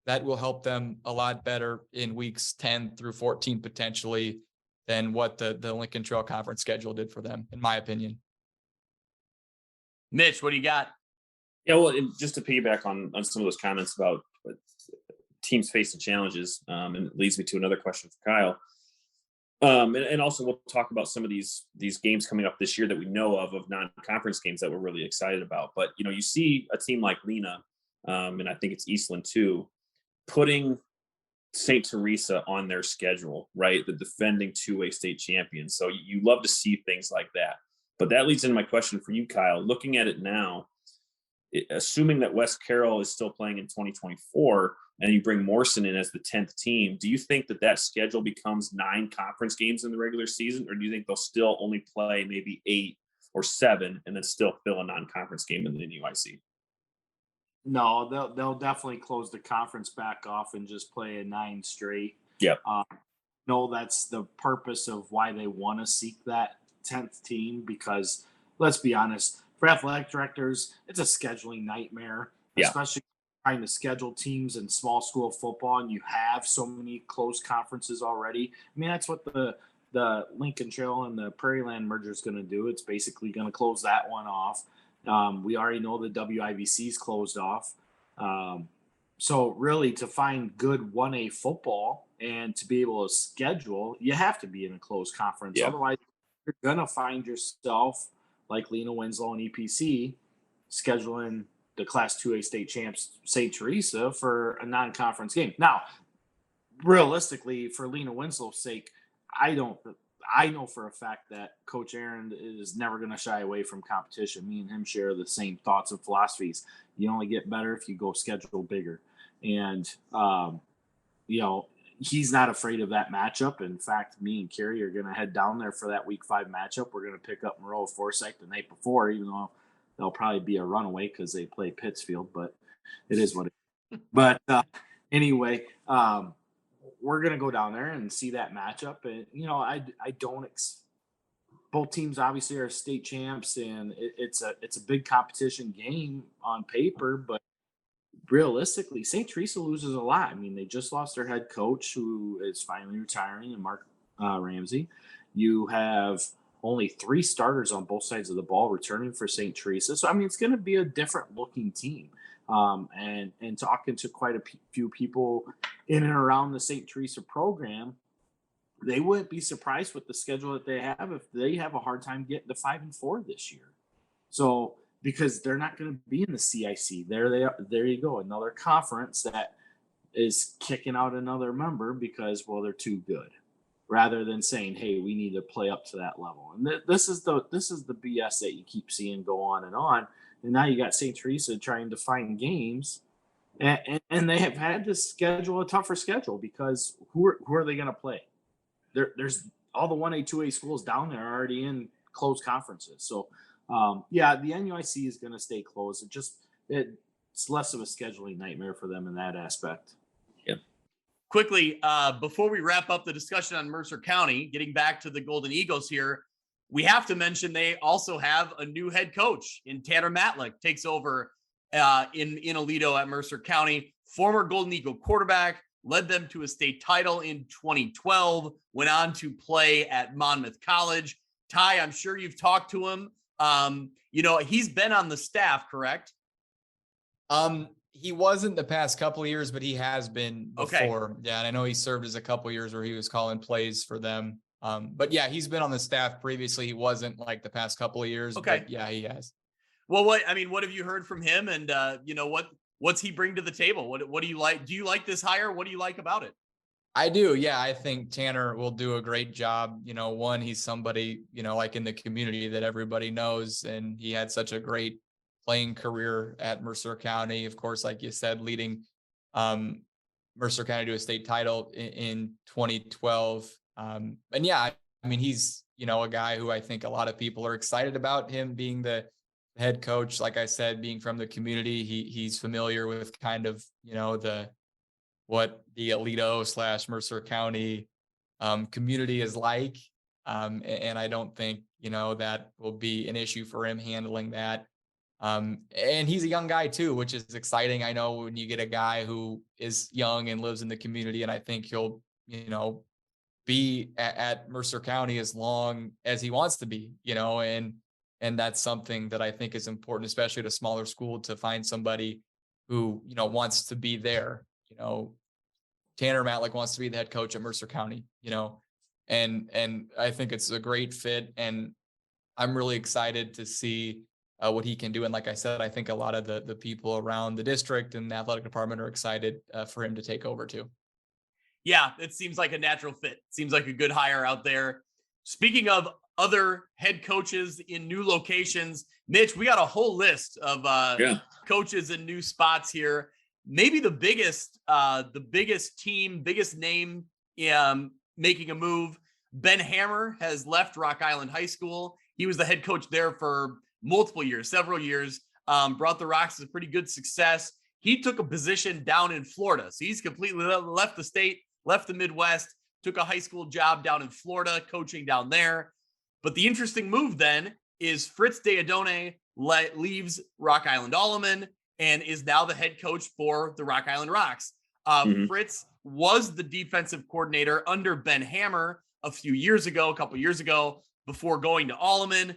Speaker 6: that will help them a lot better in weeks 10 through 14, potentially, than what the Lincoln Trail Conference schedule did for them, in my opinion.
Speaker 1: Mitch, what do you got?
Speaker 2: Yeah, well, just to piggyback on some of those comments about teams facing challenges, and it leads me to another question for Kyle. And also we'll talk about some of these games coming up this year that we know of non-conference games that we're really excited about. But, you see a team like Lena, and I think it's Eastland too, putting St. Teresa on their schedule, right? The defending 2A state champions. So you love to see things like that. But that leads into my question for you, Kyle. Looking at it now, assuming that West Carroll is still playing in 2024 and you bring Morrison in as the 10th team, do you think that schedule becomes 9 conference games in the regular season? Or do you think they'll still only play maybe 8 or 7 and then still fill a non-conference game in the NUIC?
Speaker 5: No, they'll definitely close the conference back off and just play a 9 straight.
Speaker 2: Yep.
Speaker 5: No, that's the purpose of why they want to seek that 10th team, because let's be honest, for athletic directors, it's a scheduling nightmare, especially trying to schedule teams in small school football, and you have so many close conferences already. I mean, that's what the Lincoln Trail and the Prairie Land merger is going to do. It's basically going to close that one off. We already know the WIVC is closed off. So really, to find good 1A football and to be able to schedule, you have to be in a closed conference.
Speaker 2: Yeah.
Speaker 5: Otherwise, you're going to find yourself like Lena Winslow and EPC scheduling the Class 2A state champs St. Teresa for a non-conference game. Now, realistically, for Lena Winslow's sake, I know for a fact that Coach Aaron is never going to shy away from competition. Me and him share the same thoughts and philosophies. You only get better if you go schedule bigger. And, he's not afraid of that matchup. In fact, me and Carrie are going to head down there for that week 5 matchup. We're going to pick up Monroe Forsyth the night before, even though they'll probably be a runaway because they play Pittsfield, but it is what it is. But anyway, we're going to go down there and see that matchup. And, I don't both teams obviously are state champs, and it's a big competition game on paper, but realistically, St. Teresa loses a lot. I mean, they just lost their head coach, who is finally retiring, and Mark Ramsey. You have only 3 starters on both sides of the ball returning for St. Teresa. So, I mean, it's going to be a different looking team. And talking to quite a few people in and around the St. Teresa program, they wouldn't be surprised with the schedule that they have if they have a hard time getting to 5-4 this year. So, because they're not going to be in the CIC. There they are. There you go. Another conference that is kicking out another member because, well, they're too good, rather than saying, hey, we need to play up to that level. And this is the BS that you keep seeing go on. And now you got St. Teresa trying to find games, and they have had to schedule a tougher schedule because who are they going to play? There's all the 1A, 2A schools down there are already in closed conferences. So, the NUIC is going to stay closed. It's less of a scheduling nightmare for them in that aspect.
Speaker 2: Yeah.
Speaker 1: Quickly, before we wrap up the discussion on Mercer County, getting back to the Golden Eagles here, we have to mention they also have a new head coach in Tanner Matlick, takes over in Aledo at Mercer County. Former Golden Eagle quarterback, led them to a state title in 2012, went on to play at Monmouth College. Ty, I'm sure you've talked to him. He's been on the staff, correct?
Speaker 6: He wasn't the past couple of years, but he has been before. Okay. Yeah. And I know he served as a couple of years where he was calling plays for them. But yeah, he's been on the staff previously. He wasn't like the past couple of years. Okay. But yeah, he has.
Speaker 1: Well, what have you heard from him? And, what's he bring to the table? What do you like? Do you like this hire? What do you like about it?
Speaker 6: I do. Yeah. I think Tanner will do a great job. One, he's somebody, like in the community that everybody knows, and he had such a great playing career at Mercer County. Of course, like you said, leading Mercer County to a state title in 2012. And yeah, I mean, he's, a guy who I think a lot of people are excited about him being the head coach. Like I said, being from the community, he's familiar with kind of, what the Aledo / Mercer County community is like. And I don't think, that will be an issue for him handling that. And he's a young guy too, which is exciting. I know when you get a guy who is young and lives in the community, and I think he'll, be at Mercer County as long as he wants to be, and that's something that I think is important, especially at a smaller school, to find somebody who, wants to be there. Tanner Matlick wants to be the head coach at Mercer County, and I think it's a great fit, and I'm really excited to see what he can do. And like I said, I think a lot of the people around the district and the athletic department are excited for him to take over too.
Speaker 1: Yeah, it seems like a natural fit. Seems like a good hire out there. Speaking of other head coaches in new locations, Mitch, we got a whole list of coaches in new spots here. Maybe the biggest team, biggest name making a move. Ben Hammer has left Rock Island High School. He was the head coach there for multiple years, several years, brought the Rocks to pretty good success. He took a position down in Florida. So he's completely left the state, left the Midwest, took a high school job down in Florida, coaching down there. But the interesting move then is Fritz Deodone leaves Rock Island Alleman and is now the head coach for the Rock Island Rocks. Fritz was the defensive coordinator under Ben Hammer a couple years ago, before going to Alleman.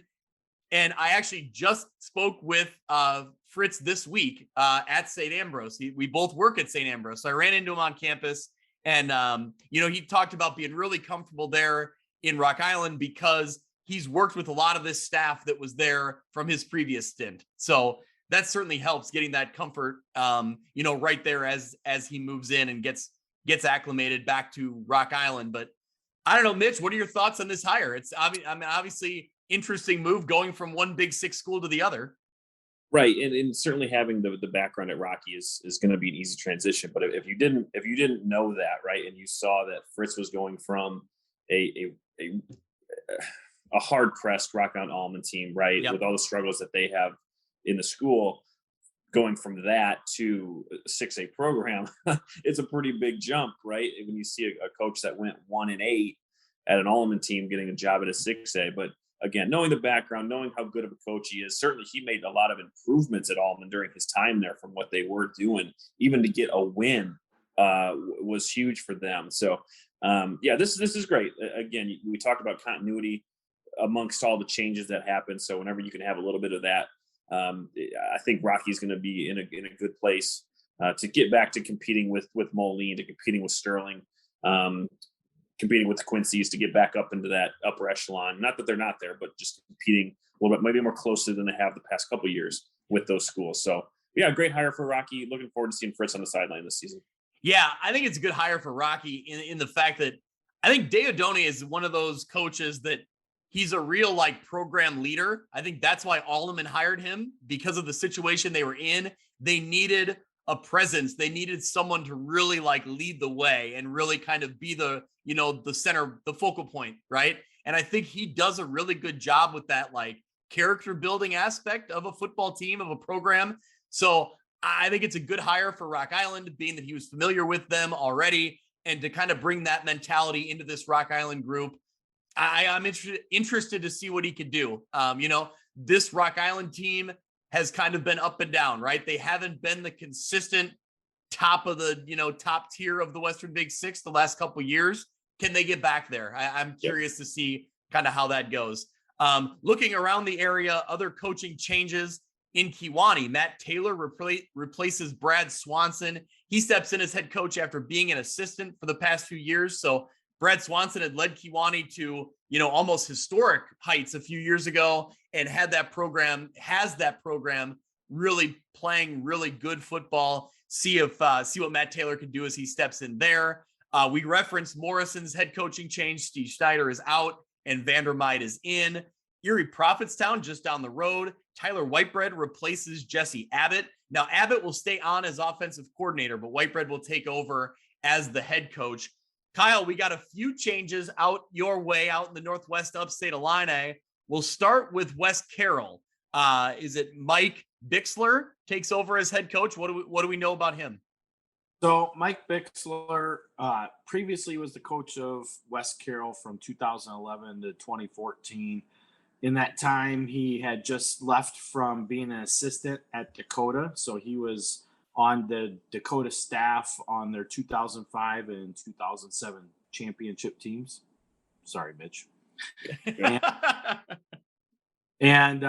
Speaker 1: And I actually just spoke with Fritz this week at St. Ambrose. We both work at St. Ambrose. So I ran into him on campus, and, he talked about being really comfortable there in Rock Island because he's worked with a lot of this staff that was there from his previous stint. So that certainly helps getting that comfort, right there as he moves in and gets acclimated back to Rock Island. But I don't know, Mitch, what are your thoughts on this hire? It's obviously interesting move going from one Big Six school to the other.
Speaker 2: Right. And certainly having the background at Rocky is going to be an easy transition. But if you didn't know that, right, and you saw that Fritz was going from a hard pressed Rock Island Alleman team, right, with all the struggles that they have in the school, going from that to a 6A program, it's a pretty big jump, right? When you see a coach that went 1-8 at an Alleman team getting a job at a 6A. But again, knowing the background, knowing how good of a coach he is, certainly he made a lot of improvements at Alleman during his time there from what they were doing. Even to get a win was huge for them. So, this is great. Again, we talked about continuity amongst all the changes that happen. So whenever you can have a little bit of that, I think Rocky's going to be in a good place to get back to competing with Moline, to competing with Sterling, competing with the Quincy's, to get back up into that upper echelon. Not that they're not there, but just competing a little bit, maybe more closely than they have the past couple of years with those schools. So yeah, great hire for Rocky. Looking forward to seeing Fritz on the sideline this season.
Speaker 1: Yeah, I think it's a good hire for Rocky in the fact that I think Deodone is one of those coaches that he's a real program leader. I think that's why Alleman hired him, because of the situation they were in. They needed a presence. They needed someone to really lead the way and really kind of be the center, the focal point. Right. And I think he does a really good job with that, character building aspect of a football team, of a program. So I think it's a good hire for Rock Island, being that he was familiar with them already, and to kind of bring that mentality into this Rock Island group. I'm interested to see what he could do. This Rock Island team has kind of been up and down, right? They haven't been the consistent top of the, top tier of the Western Big Six the last couple of years. Can they get back there? I'm curious to see kind of how that goes. Looking around the area, other coaching changes in Kewanee. Matt Taylor replaces Brad Swanson. He steps in as head coach after being an assistant for the past few years. So Brad Swanson had led Kewanee to, almost historic heights a few years ago, and has that program really playing really good football. See what Matt Taylor can do as he steps in there. We referenced Morrison's head coaching change. Steve Schneider is out and Vandermeid is in. Erie Prophetstown, just down the road, Tyler Whitebread replaces Jesse Abbott. Now, Abbott will stay on as offensive coordinator, but Whitebread will take over as the head coach. Kyle, we got a few changes out your way out in the Northwest Upstate Illini. We'll start with West Carroll. Is it Mike Bixler takes over as head coach? What do we know about him?
Speaker 5: So Mike Bixler previously was the coach of West Carroll from 2011 to 2014. In that time, he had just left from being an assistant at Dakota. So he was on the Dakota staff on their 2005 and 2007 championship teams. Sorry, Mitch. And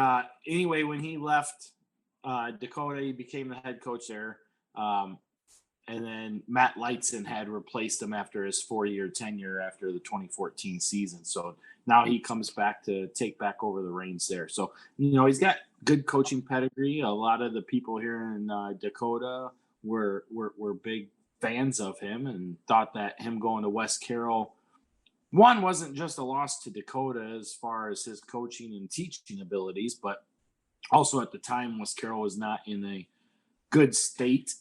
Speaker 5: anyway, when he left Dakota, he became the head coach there. And then Matt Lightson had replaced him after his 4-year tenure after the 2014 season. So now he comes back to take back over the reins there. So, he's got good coaching pedigree. A lot of the people here in Dakota were big fans of him and thought that him going to West Carroll, one, wasn't just a loss to Dakota as far as his coaching and teaching abilities, but also at the time, West Carroll was not in a good state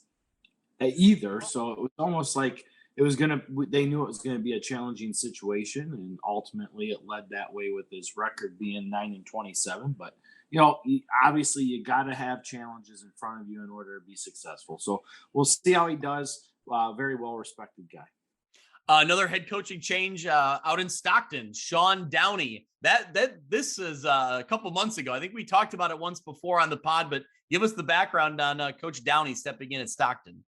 Speaker 5: either. So it was almost like they knew it was going to be a challenging situation, and ultimately it led that way with his record being 9-27. But obviously you got to have challenges in front of you in order to be successful. So we'll see how he does. Very well respected guy.
Speaker 1: Another head coaching change out in Stockton, Sean Downey. This is a couple months ago. I think we talked about it once before on the pod, but give us the background on Coach Downey stepping in at Stockton.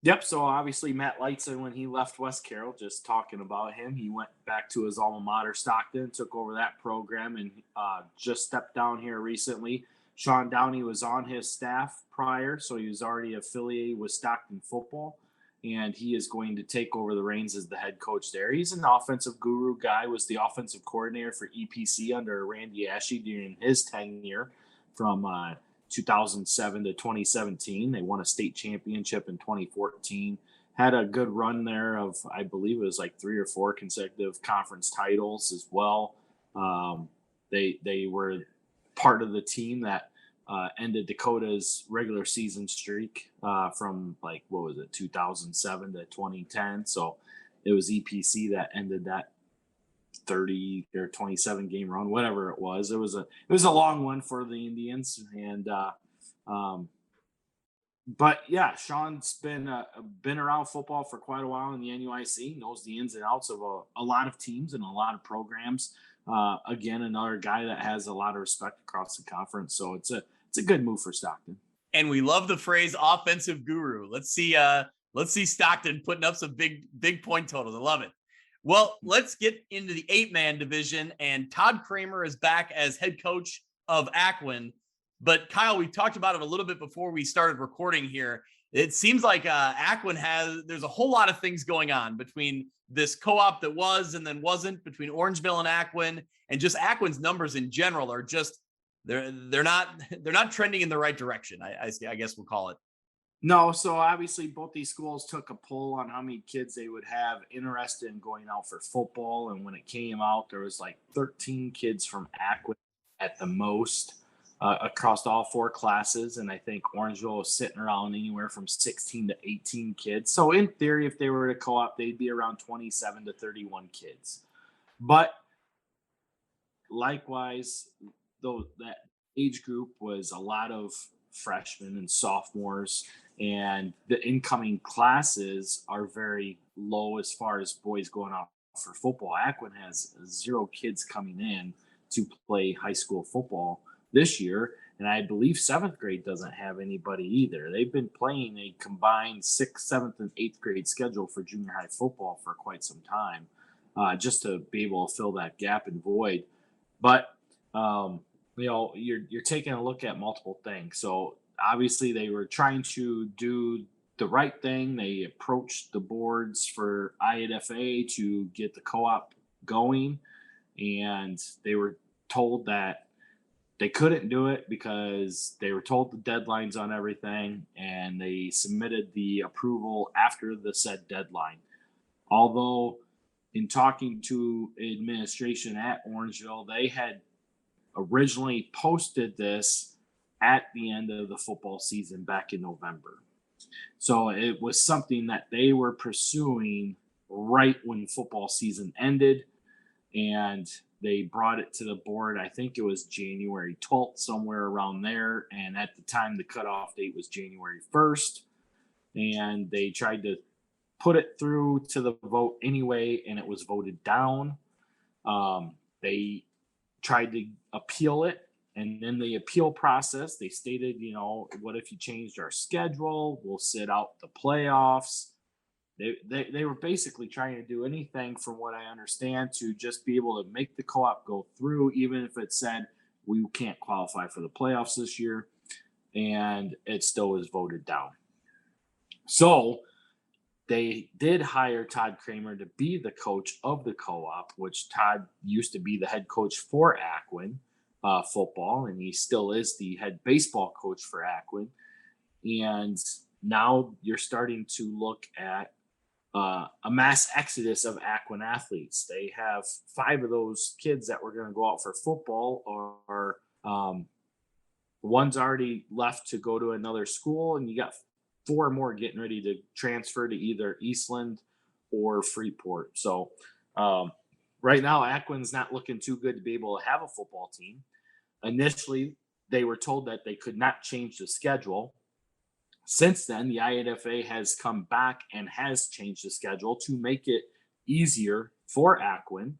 Speaker 5: Yep. So obviously Matt Lightson, when he left West Carroll, just talking about him, he went back to his alma mater, Stockton, took over that program, and just stepped down here recently. Sean Downey was on his staff prior, so he was already affiliated with Stockton football, and he is going to take over the reins as the head coach there. He's an offensive guru guy, was the offensive coordinator for EPC under Randy Ashe during his tenure from 2007 to 2017. They won a state championship in 2014. Had a good run there of, I believe it was like 3 or 4 consecutive conference titles as well. They were part of the team that ended Dakota's regular season streak from 2007 to 2010. So it was EPC that ended that 30 or 27 game run, whatever it was. It was a long one for the Indians, and but yeah, Sean's been around football for quite a while in the NUIC, knows the ins and outs of a lot of teams and a lot of programs. Again, another guy that has a lot of respect across the conference, so it's a good move for Stockton.
Speaker 1: And we love the phrase offensive guru. Let's see Stockton putting up some big point totals. I love it. Well, let's get into the 8-man division, and Todd Kramer is back as head coach of Ackwen. But Kyle, we talked about it a little bit before we started recording here. It seems like Ackwen there's a whole lot of things going on between this co-op that was and then wasn't, between Orangeville and Ackwen, and just Ackwen's numbers in general are just they're not trending in the right direction. I guess we'll call it.
Speaker 5: No, so obviously both these schools took a poll on how many kids they would have interested in going out for football. And when it came out, there was like 13 kids from Ackwen at the most across all 4 classes. And I think Orangeville was sitting around anywhere from 16 to 18 kids. So in theory, if they were to co-op, they'd be around 27 to 31 kids. But likewise, though, that age group was a lot of freshmen and sophomores, and the incoming classes are very low as far as boys going out for football. Ackwen has 0 kids coming in to play high school football this year, and I believe 7th grade doesn't have anybody either. They've been playing a combined 6th, 7th, and 8th grade schedule for junior high football for quite some time, just to be able to fill that gap and void. But you're taking a look at multiple things. So obviously they were trying to do the right thing. They approached the boards for IAFA to get the co-op going, and they were told that they couldn't do it because they were told the deadlines on everything, and they submitted the approval after the said deadline. Although in talking to administration at Orangeville, they had originally posted this at the end of the football season back in November. So it was something that they were pursuing right when football season ended, and they brought it to the board. I think it was January 12th, somewhere around there. And at the time, the cutoff date was January 1st. And they tried to put it through to the vote anyway, and it was voted down. They tried to appeal it. And in the appeal process, they stated, what if you changed our schedule? We'll sit out the playoffs. They were basically trying to do anything, from what I understand, to just be able to make the co-op go through, even if it said we can't qualify for the playoffs this year, and it still was voted down. So they did hire Todd Kramer to be the coach of the co-op, which Todd used to be the head coach for Aquin football, and he still is the head baseball coach for Aquin. And now you're starting to look at a mass exodus of Aquin athletes. They have 5 of those kids that were going to go out for football, or one's already left to go to another school, and you got 4 more getting ready to transfer to either Eastland or Freeport. So right now, Aquin's not looking too good to be able to have a football team. Initially, they were told that they could not change the schedule. Since then, the IAFA has come back and has changed the schedule to make it easier for Aquin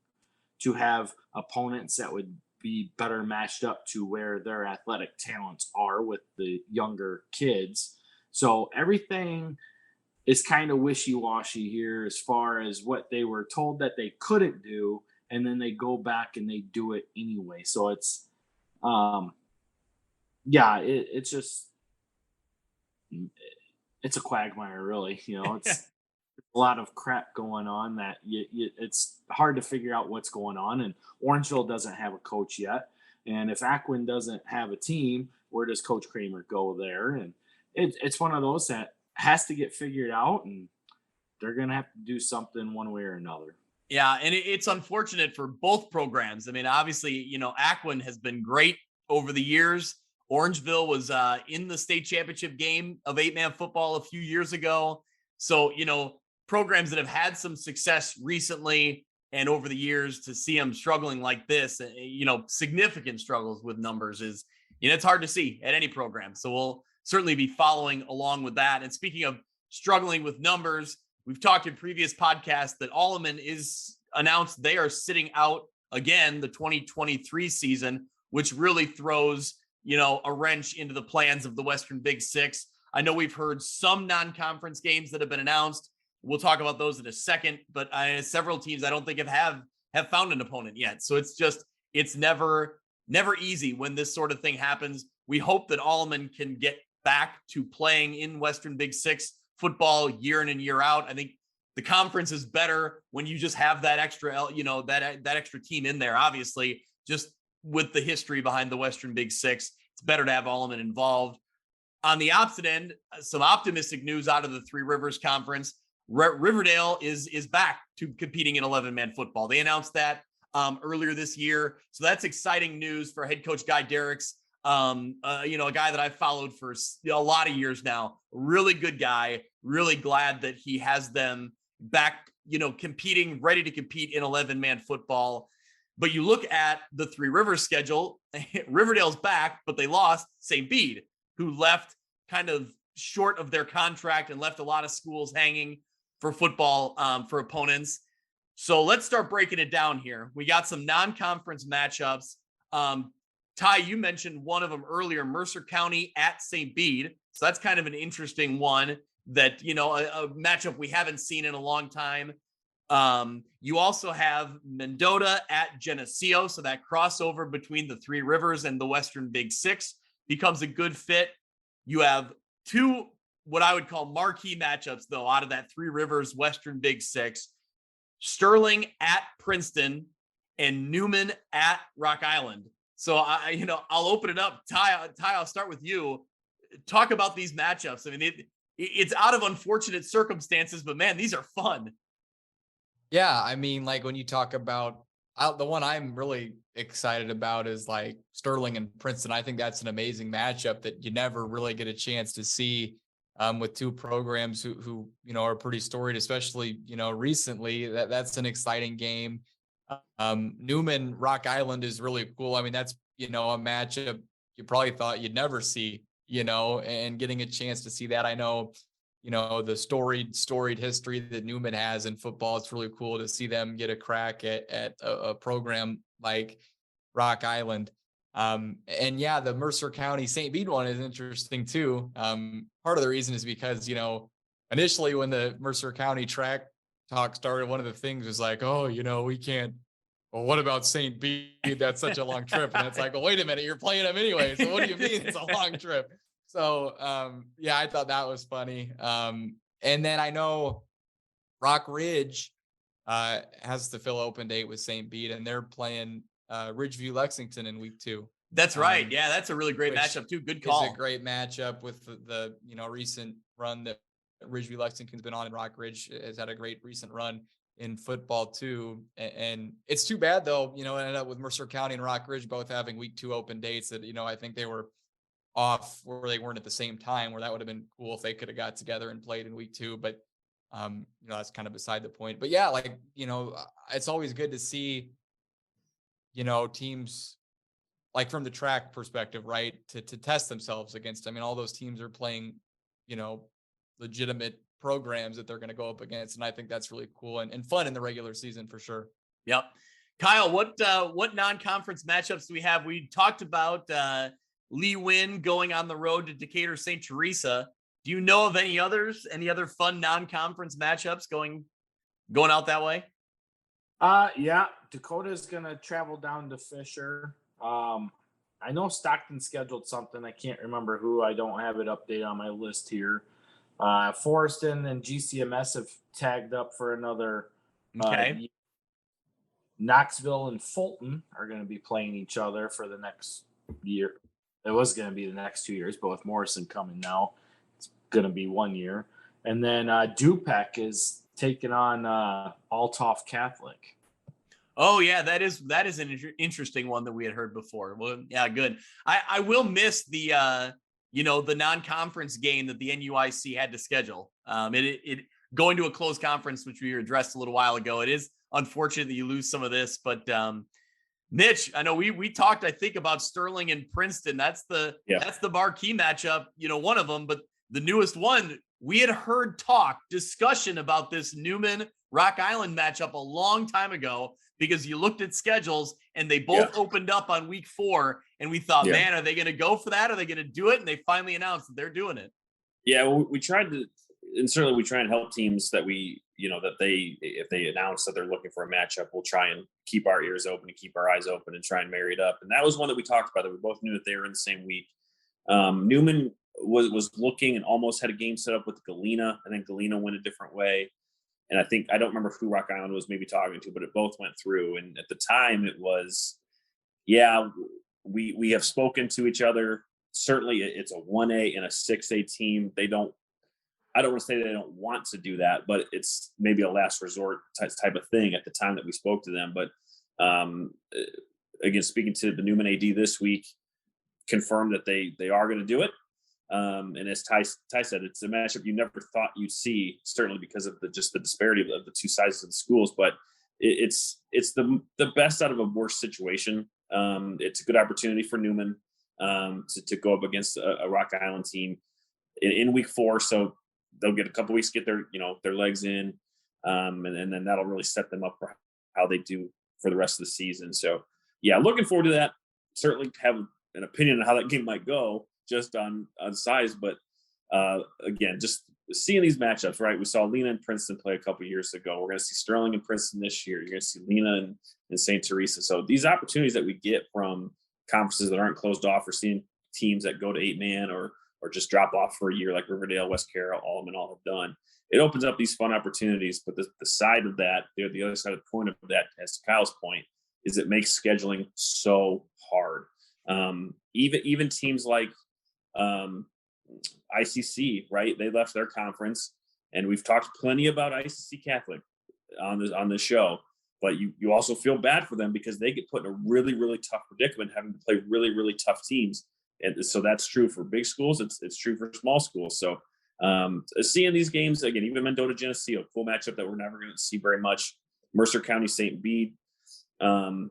Speaker 5: to have opponents that would be better matched up to where their athletic talents are with the younger kids. So everything is kind of wishy-washy here as far as what they were told that they couldn't do, and then they go back and they do it anyway. So it's, it's just, it's a quagmire, really. It's a lot of crap going on that it's hard to figure out what's going on. And Orangeville doesn't have a coach yet. And if Aquin doesn't have a team, where does Coach Kramer go there? And it's one of those that has to get figured out, and they're going to have to do something one way or another.
Speaker 1: Yeah, and it's unfortunate for both programs. I mean, obviously, Aquin has been great over the years. Orangeville was in the state championship game of 8-man football a few years ago. So, programs that have had some success recently and over the years, to see them struggling like this, significant struggles with numbers is, it's hard to see at any program. So we'll certainly be following along with that. And speaking of struggling with numbers, we've talked in previous podcasts that Alleman is announced they are sitting out again the 2023 season, which really throws a wrench into the plans of the Western Big Six. I know we've heard some non-conference games that have been announced. We'll talk about those in a second, but several teams I don't think have found an opponent yet. So it's never easy when this sort of thing happens. We hope that Alleman can get back to playing in Western Big Six football year in and year out. I think the conference is better when you just have that extra, that extra team in there. Obviously, just with the history behind the Western Big Six, it's better to have Alleman involved. On the opposite end, some optimistic news out of the Three Rivers Conference. Riverdale is back to competing in 11-man football. They announced that earlier this year. So that's exciting news for head coach Guy Derricks. A guy that I've followed for a lot of years now. Really good guy. Really glad that he has them back, competing, ready to compete in 11-man football. But you look at the Three Rivers schedule, Riverdale's back, but they lost St. Bede, who left kind of short of their contract and left a lot of schools hanging for football for opponents. So let's start breaking it down here. We got some non-conference matchups. Ty, you mentioned one of them earlier, Mercer County at St. Bede. So that's kind of an interesting one that, a matchup we haven't seen in a long time. You also have Mendota at Geneseo. So that crossover between the Three Rivers and the Western Big Six becomes a good fit. You have 2, what I would call marquee matchups, though, out of that Three Rivers Western Big Six. Sterling at Princeton and Newman at Rock Island. So I'll open it up. Ty, I'll start with you. Talk about these matchups. I mean, it's out of unfortunate circumstances, but man, these are fun.
Speaker 6: Yeah, I mean, like when you talk about The one I'm really excited about is like Sterling and Princeton. I think that's an amazing matchup that you never really get a chance to see with two programs who are pretty storied, especially recently. That's an exciting game. Newman Rock Island is really cool. I mean, that's a matchup you probably thought you'd never see, and getting a chance to see that. I know the storied history that Newman has in football. It's really cool to see them get a crack at a program like Rock Island. And yeah, the Mercer County St. Bede one is interesting too. Part of the reason is because, initially when the Mercer County track talk started, one of the things was like, oh, we can't. Well, what about St. Bede? That's such a long trip. And it's like, well, wait a minute, you're playing them anyway. So what do you mean it's a long trip? So, I thought that was funny. And then I know Rock Ridge has the fill open date with St. Bede, and they're playing Ridgeview Lexington in week 2.
Speaker 1: That's right. Yeah, that's a really great matchup too. Good call.
Speaker 6: It's a great matchup with the recent run that Ridgeview Lexington's been on, and Rock Ridge has had a great recent run in football too. And it's too bad though, ended up with Mercer County and Rock Ridge both having week 2 open dates that, I think they were off where they weren't at the same time, where that would have been cool if they could have got together and played in week 2. But, that's kind of beside the point. But yeah, it's always good to see, teams like from the track perspective, right. To test themselves against, all those teams are playing, legitimate programs that they're going to go up against. And I think that's really cool and fun in the regular season for sure.
Speaker 1: Yep. Kyle, what non-conference matchups do we have? We talked about, Lee Win going on the road to Decatur St. Teresa. Do you know of any others? Any other fun non-conference matchups going out that way?
Speaker 5: Yeah, Dakota's gonna travel down to Fisher. I know Stockton scheduled something. I can't remember who. I don't have it updated on my list here. Forreston and GCMS have tagged up for another.
Speaker 1: Okay.
Speaker 5: Knoxville and Fulton are going to be playing each other for the next year. It was going to be the next 2 years, but with Morrison coming now, it's going to be 1 year. And then Dupec is taking on Althoff Catholic.
Speaker 1: Oh yeah, that is an interesting one that we had heard before. Well, yeah, good. I will miss the the non-conference game that the NUIC had to schedule. It going to a closed conference, which we addressed a little while ago. It is unfortunate that you lose some of this, but Mitch, I know we talked, I think, about Sterling and Princeton. That's the marquee matchup, one of them, but the newest one, we had heard discussion about this Newman Rock Island matchup a long time ago, because you looked at schedules and they both opened up on week 4, and we thought, man, are they going to go for that? Are they going to do it? And they finally announced that they're doing it.
Speaker 2: Yeah, well, we tried to, and certainly we try and help teams that we, that if they announce that they're looking for a matchup, we'll try and keep our ears open and keep our eyes open and try and marry it up. And that was one that we talked about, that we both knew that they were in the same week. Newman was looking and almost had a game set up with Galena, and then Galena went a different way. And I don't remember who Rock Island was maybe talking to, but it both went through. And at the time it was, we have spoken to each other. Certainly it's a 1A and a 6A team. I don't want to say they don't want to do that, but it's maybe a last resort type of thing at the time that we spoke to them. But again, speaking to the Newman AD this week, confirmed that they are going to do it. And as Ty said, it's a matchup you never thought you'd see, certainly because of the disparity of the two sizes of the schools. But it's the best out of a worse situation. It's a good opportunity for Newman to go up against a Rock Island team in week 4. So they'll get a couple weeks to get their legs in, and then that'll really set them up for how they do for the rest of the season. So yeah, looking forward to that. Certainly have an opinion on how that game might go, just on size, but again, just seeing these matchups, right? We saw Lena and Princeton play a couple of years ago. We're going to see Sterling and Princeton this year. You're going to see Lena and St. Teresa. So these opportunities that we get from conferences that aren't closed off, or seeing teams that go to 8-man or just drop off for a year, like Riverdale, West Carroll, all have done. It opens up these fun opportunities. But the side of that, the other side of the coin of that, as to Kyle's point, is it makes scheduling so hard. Even teams like ICC, right? They left their conference, and we've talked plenty about ICC Catholic on this show. but you also feel bad for them because they get put in a really, really tough predicament, having to play really, really tough teams. And so that's true for big schools. It's true for small schools. So seeing these games again, even Mendota Geneseo, cool matchup that we're never going to see very much. Mercer County St. Bede. And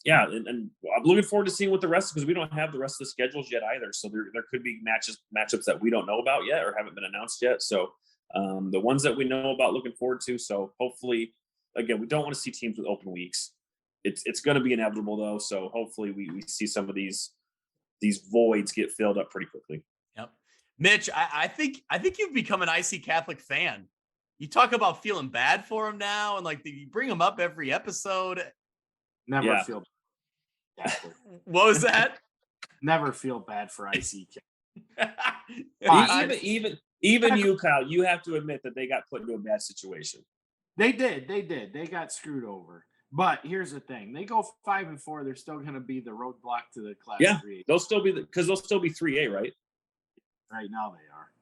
Speaker 2: I'm looking forward to seeing what the rest, because we don't have the rest of the schedules yet either. So there could be matchups that we don't know about yet or haven't been announced yet. So the ones that we know about, looking forward to. So hopefully, again, we don't want to see teams with open weeks. It's going to be inevitable though. So hopefully we see some of these voids get filled up pretty quickly.
Speaker 1: Yep. Mitch, I think you've become an IC Catholic fan. You talk about feeling bad for him now, and like you bring him up every episode.
Speaker 5: Never feel bad.
Speaker 1: What was that?
Speaker 5: Never feel bad for IC.
Speaker 2: Even you, Kyle, you have to admit that they got put into a bad situation.
Speaker 5: They did. They got screwed over. But here's the thing: they go 5-4. They're still going to be the roadblock to the Class 3A.
Speaker 2: They'll still be because they'll still be 3A, right?
Speaker 5: Right now they are.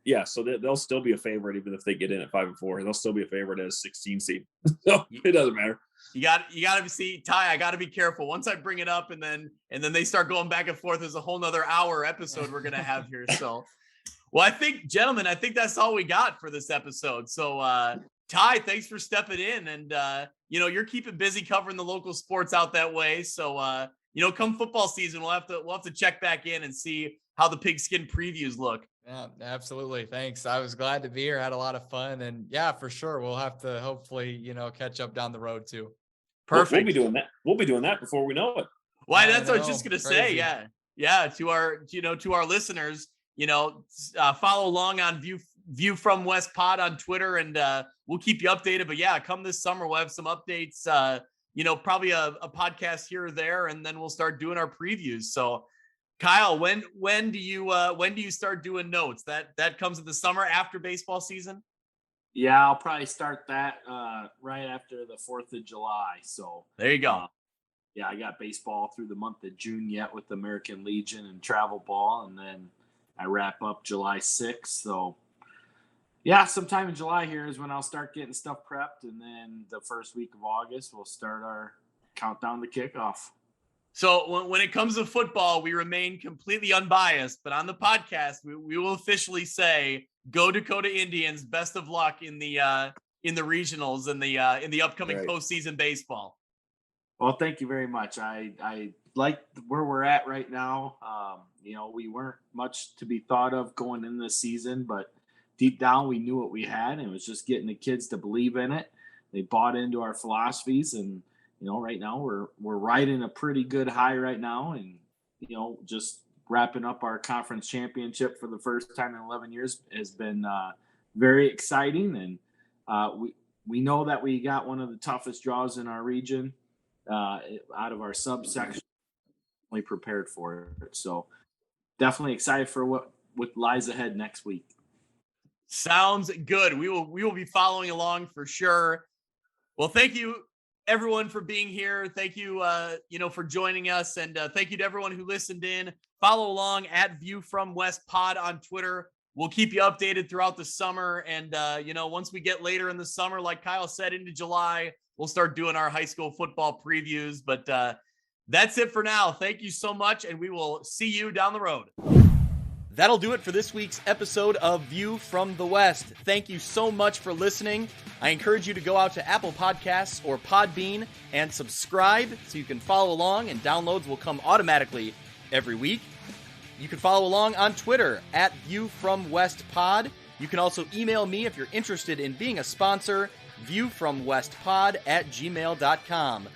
Speaker 2: Yeah, so they'll still be a favorite even if they get in at 5-4. They'll still be a favorite as 16 seed. So it doesn't matter.
Speaker 1: You got to see, Ty. I got to be careful. Once I bring it up, and then they start going back and forth. There's a whole nother hour episode we're gonna have here. So, well, I think, gentlemen, that's all we got for this episode. So, Ty, thanks for stepping in, and you're keeping busy covering the local sports out that way. So, come football season, we'll have to check back in and see how the pigskin previews look.
Speaker 6: Yeah, absolutely. Thanks. I was glad to be here. Had a lot of fun, and yeah, for sure, we'll have to hopefully, catch up down the road too.
Speaker 1: Perfect.
Speaker 2: We'll be doing that. We'll be doing that before we know it.
Speaker 1: Why? That's what I was just gonna say. Yeah. To our listeners, follow along on View from West Pod on Twitter, and we'll keep you updated. But yeah, come this summer, we'll have some updates. Probably a podcast here or there, and then we'll start doing our previews. So, Kyle, when do you start doing notes? That comes in the summer after baseball season?
Speaker 5: Yeah, I'll probably start that right after the 4th of July. So
Speaker 1: there you go.
Speaker 5: I got baseball through the month of June yet with the American Legion and travel ball, and then I wrap up July 6th. So yeah, sometime in July here is when I'll start getting stuff prepped, and then the first week of August we'll start our countdown to kickoff.
Speaker 1: So when it comes to football, we remain completely unbiased, but on the podcast, we will officially say, go Dakota Indians. Best of luck in the regionals and in the upcoming postseason baseball.
Speaker 5: Well, thank you very much. I like where we're at right now. We weren't much to be thought of going in this season, but deep down we knew what we had, and it was just getting the kids to believe in it. They bought into our philosophies, and right now we're riding a pretty good high right now, and just wrapping up our conference championship for the first time in 11 years has been very exciting. And we know that we got one of the toughest draws in our region out of our subsection. We prepared for it, so definitely excited for what lies ahead next week.
Speaker 1: Sounds good. We will be following along for sure. Well, thank you everyone for being here. Thank you, for joining us, and thank you to everyone who listened in. Follow along at View from West Pod on Twitter. We'll keep you updated throughout the summer, and once we get later in the summer, like Kyle said, into July, we'll start doing our high school football previews. But that's it for now. Thank you so much, and we will see you down the road. That'll do it for this week's episode of View from the West. Thank you so much for listening. I encourage you to go out to Apple Podcasts or Podbean and subscribe so you can follow along, and downloads will come automatically every week. You can follow along on Twitter at View from West Pod. You can also email me if you're interested in being a sponsor, viewfromwestpod@gmail.com.